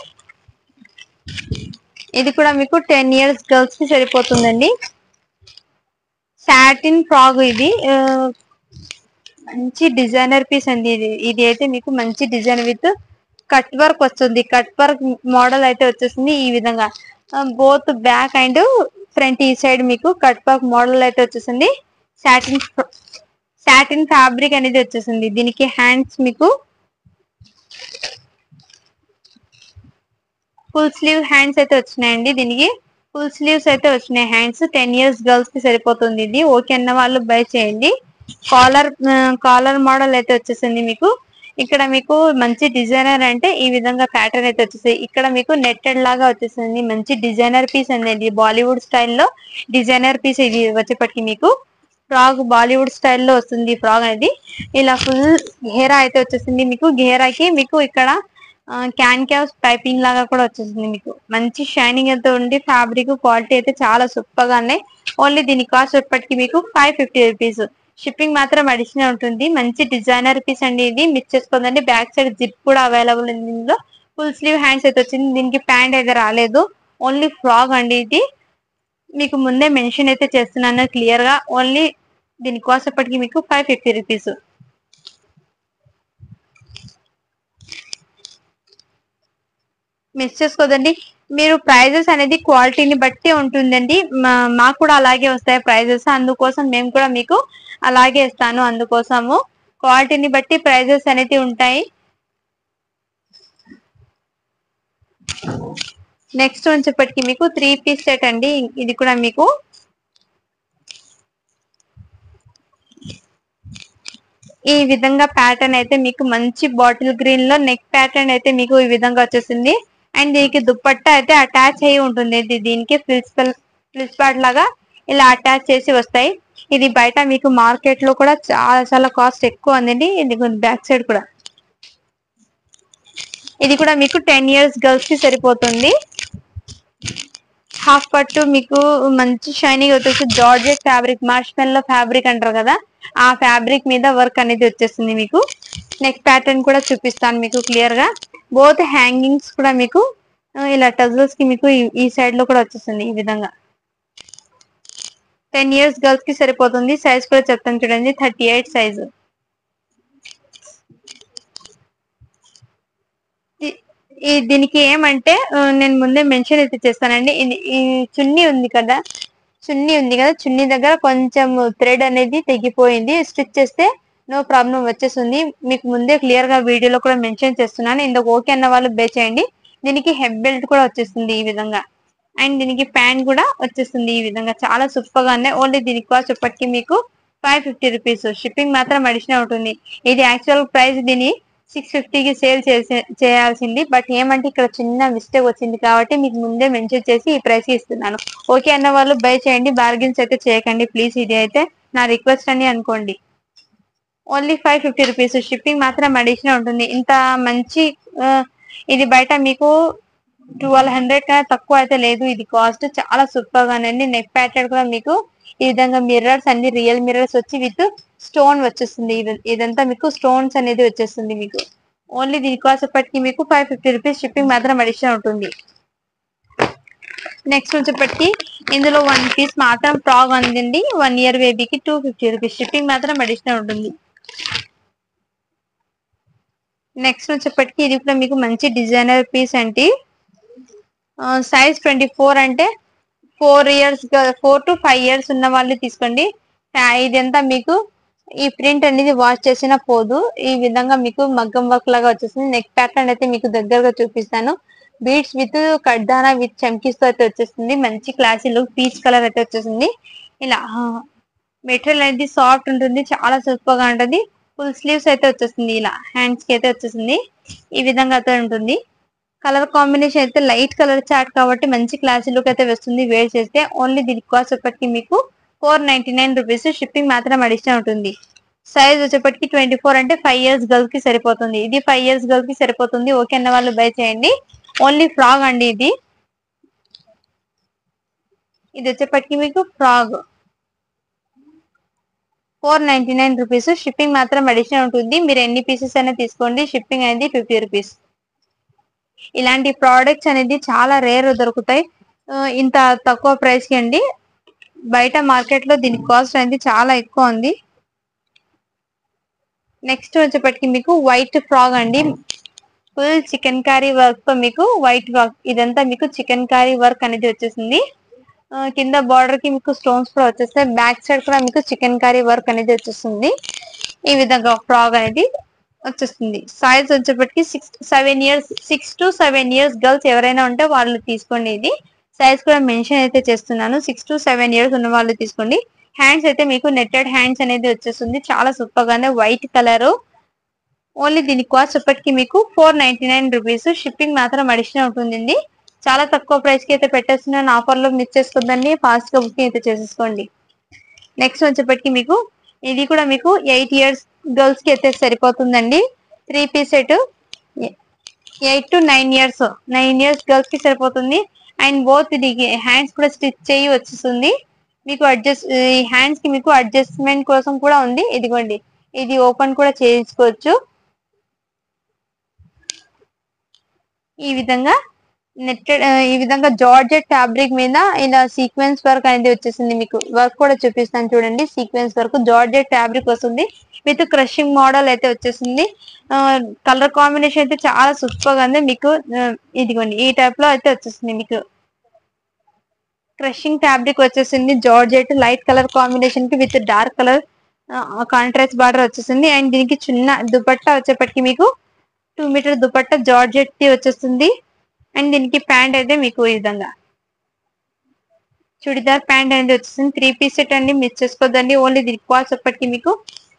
ఇది కూడా మీకు 10 years గర్ల్స్ కి సరిపోతుందండి. సాటిన్ ఫ్రాక్, ఇది మంచి డిజైనర్ పీస్ అండి. ఇది అయితే మీకు మంచి డిజైన్ విత్ కట్ వర్క్ వస్తుంది, కట్ వర్క్ మోడల్ అయితే వచ్చేసింది. ఈ విధంగా బోత్ బ్యాక్ అండ్ ఫ్రంట్ ఈ సైడ్ మీకు కట్ వర్క్ మోడల్ అయితే వచ్చేసింది. సాటిన్ ఫ్యాబ్రిక్ అనేది వచ్చేసింది. దీనికి హ్యాండ్స్ మీకు ఫుల్ స్లీవ్ హ్యాండ్స్ అయితే వచ్చినాయండి. దీనికి ఫుల్ స్లీవ్స్ అయితే వచ్చినాయి హ్యాండ్స్. 10 years గర్ల్స్ కి సరిపోతుంది ఇది. ఓకే అన్న వాళ్ళు బై చేయండి. కాలర్ మోడల్ అయితే వచ్చేసింది మీకు. ఇక్కడ మీకు మంచి డిజైనర్ అంటే ఈ విధంగా ప్యాటర్న్ అయితే వచ్చేసి ఇక్కడ మీకు నెట్టెడ్ లాగా వచ్చేసింది. మంచి డిజైనర్ పీస్ అనేది, బాలీవుడ్ స్టైల్లో డిజైనర్ పీస్ ఇది వచ్చేప్పటికి మీకు. ఫ్రాక్ బాలీవుడ్ స్టైల్లో వస్తుంది ఫ్రాక్ అనేది. ఇలా ఫుల్ ఘేరా అయితే వచ్చేసింది మీకు. ఘేరాకి మీకు ఇక్కడ క్యాన్ క్యావ్స్ పైపింగ్ లాగా కూడా వచ్చేసింది మీకు. మంచి షైనింగ్ అయితే ఉండి ఫ్యాబ్రిక్ క్వాలిటీ అయితే చాలా సూపర్ గా ఉన్నాయి. ఓన్లీ దీని కాస్ట్ ఎప్పటికి మీకు 550 రూపీస్. షిప్పింగ్ మాత్రం అడిషనల్ ఉంటుంది. మంచి డిజైనర్ పీస్ అండి ఇది, మిస్ చేసుకోదండి. బ్యాక్ సైడ్ జిప్ కూడా అవైలబుల్ ఉంది ఇందులో. ఫుల్ స్లీవ్ హ్యాండ్స్ అయితే వచ్చింది. దీనికి ప్యాంట్ అయితే రాలేదు, ఓన్లీ ఫ్రాక్ అండి ఇది. మీకు ముందే మెన్షన్ అయితే చేస్తున్నాను క్లియర్ గా. ఓన్లీ దీని కాస్ట్ ఎప్పటికి మీకు 550 రూపీస్. మిస్ చేసుకోదండి. మీరు ప్రైజెస్ అనేది క్వాలిటీని బట్టి ఉంటుందండి. మాకు కూడా అలాగే వస్తాయి ప్రైజెస్, అందుకోసం మేము కూడా మీకు అలాగే ఇస్తాను. అందుకోసము క్వాలిటీని బట్టి ప్రైజెస్ అనేది ఉంటాయి. నెక్స్ట్ వచ్చేప్పటికి మీకు 3 పీస్ సెట్ అండి. ఇది కూడా మీకు ఈ విధంగా ప్యాటర్న్ అయితే మీకు మంచి బాటిల్ గ్రీన్ లో నెక్ ప్యాటర్న్ అయితే మీకు ఈ విధంగా వచ్చేసింది. అండ్ దీనికి దుప్పట్టా అయితే అటాచ్ అయి ఉంటుంది. దీనికి ఫ్లిస్ ప్యాడ్ లాగా ఇలా అటాచ్ చేసి వస్తాయి. ఇది బయట మీకు మార్కెట్ లో కూడా చాలా చాలా కాస్ట్ ఎక్కువ ఉందండి. ఇది బ్యాక్ సైడ్ కూడా, ఇది కూడా మీకు 10 years గర్ల్స్ కి సరిపోతుంది. హాఫ్ పట్టు మీకు మంచి షైనింగ్ వచ్చేసి జార్జెట్ ఫ్యాబ్రిక్, మార్ష్మెల్లో ఫ్యాబ్రిక్ అంటారు కదా, ఆ ఫ్యాబ్రిక్ మీద వర్క్ అనేది వచ్చేస్తుంది మీకు. నెక్ ప్యాటర్న్ కూడా చూపిస్తాను మీకు క్లియర్ గా. బోత్ హ్యాంగింగ్స్ కూడా మీకు ఇలా టజల్స్ కి మీకు ఈ సైడ్ లో కూడా వచ్చేస్తుంది ఈ విధంగా. 10 years గర్ల్స్ కి సరిపోతుంది. సైజ్ కూడా చెప్తాను చూడండి, 38 సైజు. దీనికి ఏమంటే నేను ముందే మెన్షన్ అయితే చేస్తానండి. ఈ చున్నీ ఉంది కదా, చున్నీ దగ్గర కొంచెం థ్రెడ్ అనేది తెగిపోయింది. స్టిచ్ చేస్తే నో ప్రాబ్లం వచ్చేస్తుంది. మీకు ముందే క్లియర్ గా వీడియోలో కూడా మెన్షన్ చేస్తున్నాను. ఇందుకు ఓకే అన్న వాళ్ళు బే చేయండి. దీనికి హెడ్ బెల్ట్ కూడా వచ్చేస్తుంది ఈ విధంగా. అండ్ దీనికి ప్యాంట్ కూడా వచ్చేస్తుంది ఈ విధంగా. చాలా సూపర్ గా ఉన్నాయి. ఓన్లీ దీనికి కాస్ట్ ఇప్పటికి మీకు 550 రూపీస్. షిప్పింగ్ మాత్రం అడిషనల్ ఉంటుంది. ఇది యాక్చువల్ ప్రైస్ దీని 650 కి సేల్ చేయాల్సింది. బట్ ఏమంటే ఇక్కడ చిన్న మిస్టేక్ వచ్చింది కాబట్టి మీకు ముందే మెన్షన్ చేసి ఈ ప్రైస్ కి ఇస్తున్నాను. ఓకే అన్న వాళ్ళు బై చేయండి, బార్గెన్స్ అయితే చేయకండి ప్లీజ్. ఇది అయితే నా రిక్వెస్ట్ అని అనుకోండి. Only 550 rupees. షిప్పింగ్ మాత్రం అడిషనల్ ఉంటుంది. ఇంత మంచి ఇది బయట మీకు 1200 కన్నా తక్కువ అయితే లేదు. ఇది కాస్ట్ చాలా సూపర్ గానండి. నెక్ ప్యాటర్న్ కూడా మీకు ఈ విధంగా మిర్రర్స్ అన్ని రియల్ మిర్రర్స్ వచ్చి విత్ స్టోన్ వచ్చేస్తుంది. ఇదంతా మీకు స్టోన్స్ అనేది వచ్చేస్తుంది మీకు. ఓన్లీ దీని కాస్ట్ ఎప్పటికి మీకు 550 రూపీస్. షిప్పింగ్ మాత్రం అడిషనల్ ఉంటుంది. నెక్స్ట్ వచ్చేప్పటికి ఇందులో 1 పీస్ మాత్రం ఫ్రాక్ అందండి. 1 year బేబీకి 250 రూపీస్. షిప్పింగ్ మాత్రం అడిషనల్ ఉంటుంది. నెక్స్ట్ వచ్చేప్పటికి ఇది కూడా మీకు మంచి డిజైనర్ పీస్ అండి. సైజ్ 24 అంటే 4 to 5 years ఉన్న వాళ్ళు తీసుకోండి. ఇదంతా మీకు ఈ ప్రింట్ అనేది వాష్ చేసిన పోదు. ఈ విధంగా మీకు మగ్గం వర్క్ లాగా వచ్చేసింది. నెక్ ప్యాటర్న్ అయితే మీకు దగ్గరగా చూపిస్తాను. బీడ్స్ విత్ కడ్దానా విత్ చమ్కీస్ తో అయితే వచ్చేస్తుంది. మంచి క్లాసీ లుక్ పీచ్ కలర్ అయితే వచ్చేసింది. ఇలా మెటీరియల్ అనేది సాఫ్ట్ ఉంటుంది, చాలా సూపర్ గా ఉంటుంది. ఫుల్ స్లీవ్స్ అయితే వచ్చేస్తుంది. ఇలా హ్యాండ్స్ కి అయితే వచ్చేసింది. ఈ విధంగా అయితే ఉంటుంది. కలర్ కాంబినేషన్ అయితే లైట్ కలర్ చాట్ కాబట్టి మంచి క్లాసీ లుక్ అయితే వస్తుంది వేర్ చేస్తే. ఓన్లీ దీని కాస్ట్ వచ్చేప్పటికి మీకు 499 రూపీస్. షిప్పింగ్ మాత్రం అడిషనల్ ఉంటుంది. సైజ్ వచ్చేప్పటికి 24 అంటే 5 years గర్ల్స్ కి సరిపోతుంది. ఇది 5 years గర్ల్స్ కి సరిపోతుంది. ఓకే అన్న వాళ్ళు బై చేయండి. ఓన్లీ ఫ్రాగ్ అండి ఇది. ఇది వచ్చేప్పటికి మీకు ఫ్రాగ్ 499 రూపీస్. షిప్పింగ్ మాత్రం అడిషనల్ ఉంటుంది. మీరు ఎన్ని పీసెస్ అయినా తీసుకోండి. షిప్పింగ్ అనేది 50 రూపీస్. ఇలాంటి ప్రోడక్ట్స్ అనేది చాలా రేర్ దొరుకుతాయి ఇంత తక్కువ ప్రైస్ కి అండి. బయట మార్కెట్ లో దీని కాస్ట్ అనేది చాలా ఎక్కువ ఉంది. నెక్స్ట్ వచ్చేప్పటికి మీకు వైట్ ఫ్రాక్ అండి. ఫుల్ చికెన్ కర్రీ వర్క్ తో మీకు వైట్ వర్క్, ఇదంతా మీకు చికెన్ కర్రీ వర్క్ అనేది వచ్చేసింది. కింద బార్డర్ కి మీకు స్టోన్స్ కూడా వచ్చేస్తాయి. బ్యాక్ సైడ్ కూడా మీకు చికెన్ కర్రీ వర్క్ అనేది వచ్చేస్తుంది. ఈ విధంగా ఫ్రాక్ అనేది వచ్చేస్తుంది. సైజ్ వచ్చేప్పటికి 6 to 7 years గర్ల్స్ ఎవరైనా ఉంటే వాళ్ళు తీసుకోండి. ఇది సైజ్ కూడా మెన్షన్ అయితే చేస్తున్నాను. 6 to 7 years ఉన్న వాళ్ళు తీసుకోండి. హ్యాండ్స్ అయితే మీకు నెట్టెడ్ హ్యాండ్స్ అనేది వచ్చేస్తుంది. చాలా సూపర్ గానే వైట్ కలర్. ఓన్లీ దీని కాస్ట్ ఇప్పటికి మీకు 499 రూపీస్. షిప్పింగ్ మాత్రం అడిషనల్ ఉంటుందండి. చాలా తక్కువ ప్రైస్ కి అయితే పెట్టేస్తున్నాను. ఆఫర్ లో మిస్ చేసుకోద్దండి, ఫాస్ట్ గా బుకింగ్ అయితే చేసేసుకోండి. నెక్స్ట్ వచ్చేప్పటికి మీకు ఇది కూడా మీకు 8 years గర్ల్స్ కి అయితే సరిపోతుందండి. 3 piece set. 8 to 9 years 9 years girls కి సరిపోతుంది. అండ్ బోత్ ఇది హ్యాండ్స్ కూడా స్టిచ్ చేయి వచ్చేస్తుంది మీకు. ఈ హ్యాండ్స్ కి మీకు అడ్జస్ట్మెంట్ కోసం కూడా ఉంది. ఇదిగోండి, ఇది ఓపెన్ కూడా చేసుకోవచ్చు. ఈ విధంగా నెట్టెడ్, ఈ విధంగా జార్జెట్ ఫ్యాబ్రిక్ మీద ఇలా సీక్వెన్స్ వర్క్ అనేది వచ్చేసింది. మీకు వర్క్ కూడా చూపిస్తాను చూడండి. సీక్వెన్స్ వర్క్ జార్జెట్ ఫ్యాబ్రిక్ వస్తుంది విత్ క్రషింగ్ మోడల్ అయితే వచ్చేసింది. కలర్ కాంబినేషన్ అయితే చాలా సూపర్ గా ఉంది మీకు. ఇదిగోండి, ఈ టైప్ లో అయితే వచ్చేసింది మీకు. క్రషింగ్ ఫ్యాబ్రిక్ వచ్చేసింది, జార్జెట్ లైట్ కలర్ కాంబినేషన్ కి with dark colour contrast border వచ్చేసింది. అండ్ దీనికి చిన్న దుపట్టా వచ్చేప్పటికి మీకు 2 మీటర్ దుపట్టా జార్జెట్ ది వచ్చేస్తుంది. అండ్ దీనికి ప్యాంట్ అయితే మీకు ఈ విధంగా చుడిదార్ ప్యాంట్ అనేది వచ్చేసింది. 3 పీస్ సెట్ అండి, మిస్ చేసుకోవద్దండి. ఓన్లీ దీనికి కాస్ట్ అప్పటికి మీకు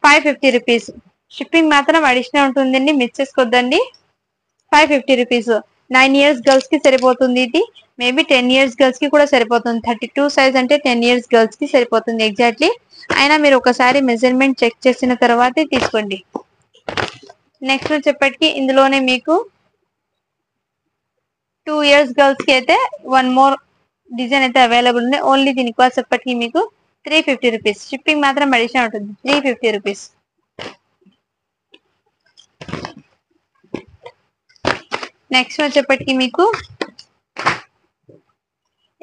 550 రూపీస్. షిప్పింగ్ మాత్రం అడిషనల్ ఉంటుందండి, మిస్ చేసుకోవద్దండి. 550 రూపీస్. 9 ఇయర్స్ గర్ల్స్ కి సరిపోతుంది. ఇది మేబీ 10 ఇయర్స్ గర్ల్స్ కి కూడా సరిపోతుంది. 32 సైజ్ అంటే 10 ఇయర్స్ గర్ల్స్ కి సరిపోతుంది ఎగ్జాక్ట్లీ. అయినా మీరు ఒకసారి మెజర్మెంట్ చెక్ చేసిన తర్వాతే తీసుకోండి. నెక్స్ట్ వచ్చేప్పటికి ఇందులోనే మీకు 2 ఇయర్స్ గర్ల్స్ కి అయితే 1 మోర్ డిజైన్ అయితే అవైలబుల్ ఉంది. ఓన్లీ దీని కాస్ట్ ఎప్పటికీ మీకు 350 రూపీస్. షిప్పింగ్ మాత్రం అడిషనల్ ఉంటుంది, 350 రూపీస్. నెక్స్ట్ వచ్చేప్పటికి మీకు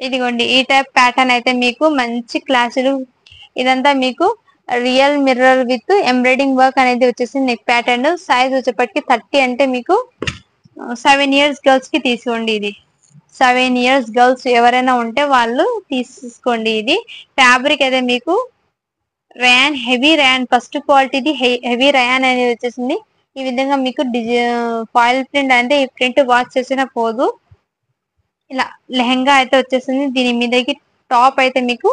ఇదిగోండి, ఈ టైప్ ప్యాటర్న్ అయితే మీకు మంచి క్లాసులు. ఇదంతా మీకు real mirror with embroidering work అనేది వచ్చేసి నెక్ ప్యాటర్న్. సైజ్ వచ్చేప్పటికి 30 అంటే మీకు 7 ఇయర్స్ గర్ల్స్ కి తీసుకోండి. ఇది 7 ఇయర్స్ గర్ల్స్ ఎవరైనా ఉంటే వాళ్ళు తీసుకోండి. ఇది ఫ్యాబ్రిక్ అయితే మీకు ర్యాన్, హెవీ ర్యాన్, ఫస్ట్ క్వాలిటీది హెవీ ర్యాన్ అనేది వచ్చేసింది. ఈ విధంగా మీకు ఫాయిల్ ప్రింట్ అంటే ఈ ప్రింట్ వాష్ చేసినా పోదు. ఇలా లెహంగా అయితే వచ్చేసింది. దీని మీదకి టాప్ అయితే మీకు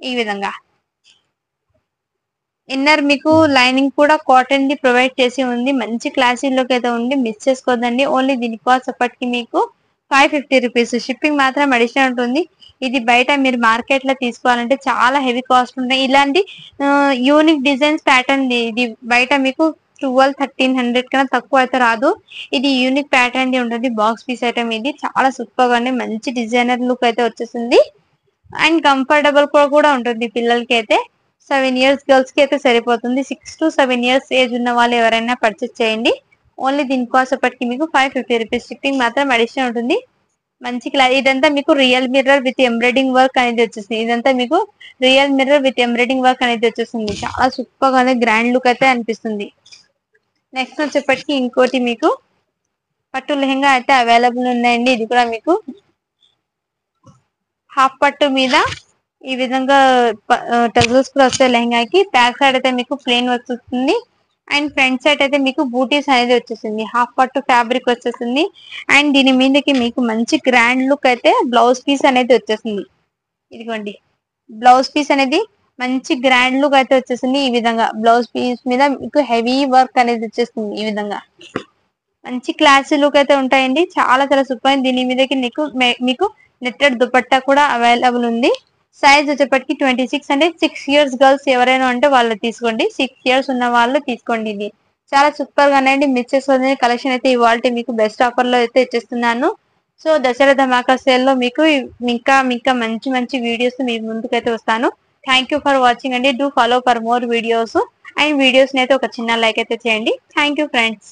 ఈ విధంగా ఇన్నర్ మీకు లైనింగ్ కూడా కాటన్ ది ప్రొవైడ్ చేసి ఉంది. మంచి క్లాసీలోకి అయితే ఉంది, మిస్ చేసుకోదండి. ఓన్లీ దీని కాస్ట్ అప్పటికి మీకు 550 రూపీస్. షిప్పింగ్ మాత్రం అడిషనల్ ఉంటుంది. ఇది బయట మీరు మార్కెట్ లో తీసుకోవాలంటే చాలా హెవీ కాస్ట్ ఉంటాయి. ఇలాంటి యూనిక్ డిజైన్స్ ప్యాటర్న్ ఇది బయట మీకు 1200-1300 కన్నా తక్కువ అయితే రాదు. ఇది యూనిక్ ప్యాటర్న్ ది ఉంటుంది. బాక్స్ పీస్ ఐటమ్ ఇది చాలా సూపర్ గానే మంచి డిజైనర్ లుక్ అయితే వచ్చేసింది. అండ్ కంఫర్టబుల్ కూడా ఉంటుంది పిల్లలకి అయితే. 7 ఇయర్స్ గర్ల్స్ కి అయితే సరిపోతుంది. 6 to 7 ఇయర్స్ ఏజ్ ఉన్న వాళ్ళు ఎవరైనా పర్చేస్ చేయండి. ఓన్లీ దీని కాస్ట్ అప్పటికి మీకు 550 రూపీస్. షిప్పింగ్ మాత్రం అడిషనల్ ఉంటుంది. మంచి ఇదంతా మీకు real mirror with embroidering work అనేది వచ్చేసింది. ఇదంతా మీకు real mirror with embroidering work అనేది వచ్చేసింది. చాలా సూపర్ గానే గ్రాండ్ లుక్ అయితే అనిపిస్తుంది. నెక్స్ట్ వచ్చేప్పటికి ఇంకోటి మీకు పట్టు లెహంగా అయితే అవైలబుల్ ఉన్నాయండి. ఇది కూడా మీకు హాఫ్ పట్టు మీద ఈ విధంగా టజల్స్ కూడా వస్తాయి లెహంగాకి. బ్యాక్ సైడ్ అయితే మీకు ప్లేన్ వస్తుంది. అండ్ ఫ్రంట్ సైడ్ అయితే మీకు బూటీస్ అనేది వచ్చేసింది. హాఫ్ పట్టు ఫ్యాబ్రిక్ వచ్చేసింది. అండ్ దీని మీదకి మీకు మంచి గ్రాండ్ లుక్ అయితే బ్లౌజ్ పీస్ అనేది వచ్చేసింది. ఇదిగోండి, బ్లౌజ్ పీస్ అనేది మంచి గ్రాండ్ లుక్ అయితే వచ్చేసింది. ఈ విధంగా బ్లౌజ్ పీస్ మీద మీకు హెవీ వర్క్ అనేది వచ్చేస్తుంది. ఈ విధంగా మంచి క్లాసీ లుక్ అయితే ఉంటాయండి. చాలా చాలా సూపర్. దీని మీదకి మీకు నెట్టెడ్ దుపట్టా కూడా అవైలబుల్ ఉంది. సైజ్ వచ్చేప్పటికి 26 అంటే 6 ఇయర్స్ గర్ల్స్ ఎవరైనా ఉంటే వాళ్ళు తీసుకోండి. 6 ఇయర్స్ ఉన్న వాళ్ళు తీసుకోండి. ఇది చాలా సూపర్ గానే మిస్ చేసుకోండి. కలెక్షన్ అయితే ఇవాళ మీకు బెస్ట్ ఆఫర్ లో అయితే ఇచ్చేస్తున్నాను. సో దసరా ధమాకా సేల్ లో మీకు ఇంకా మంచి మంచి వీడియోస్ మీ ముందుకైతే వస్తాను. థ్యాంక్ యూ ఫర్ వాచింగ్ అండి. Do follow for more videos. And videos అయితే ఒక చిన్న లైక్ అయితే చేయండి. Thank you friends.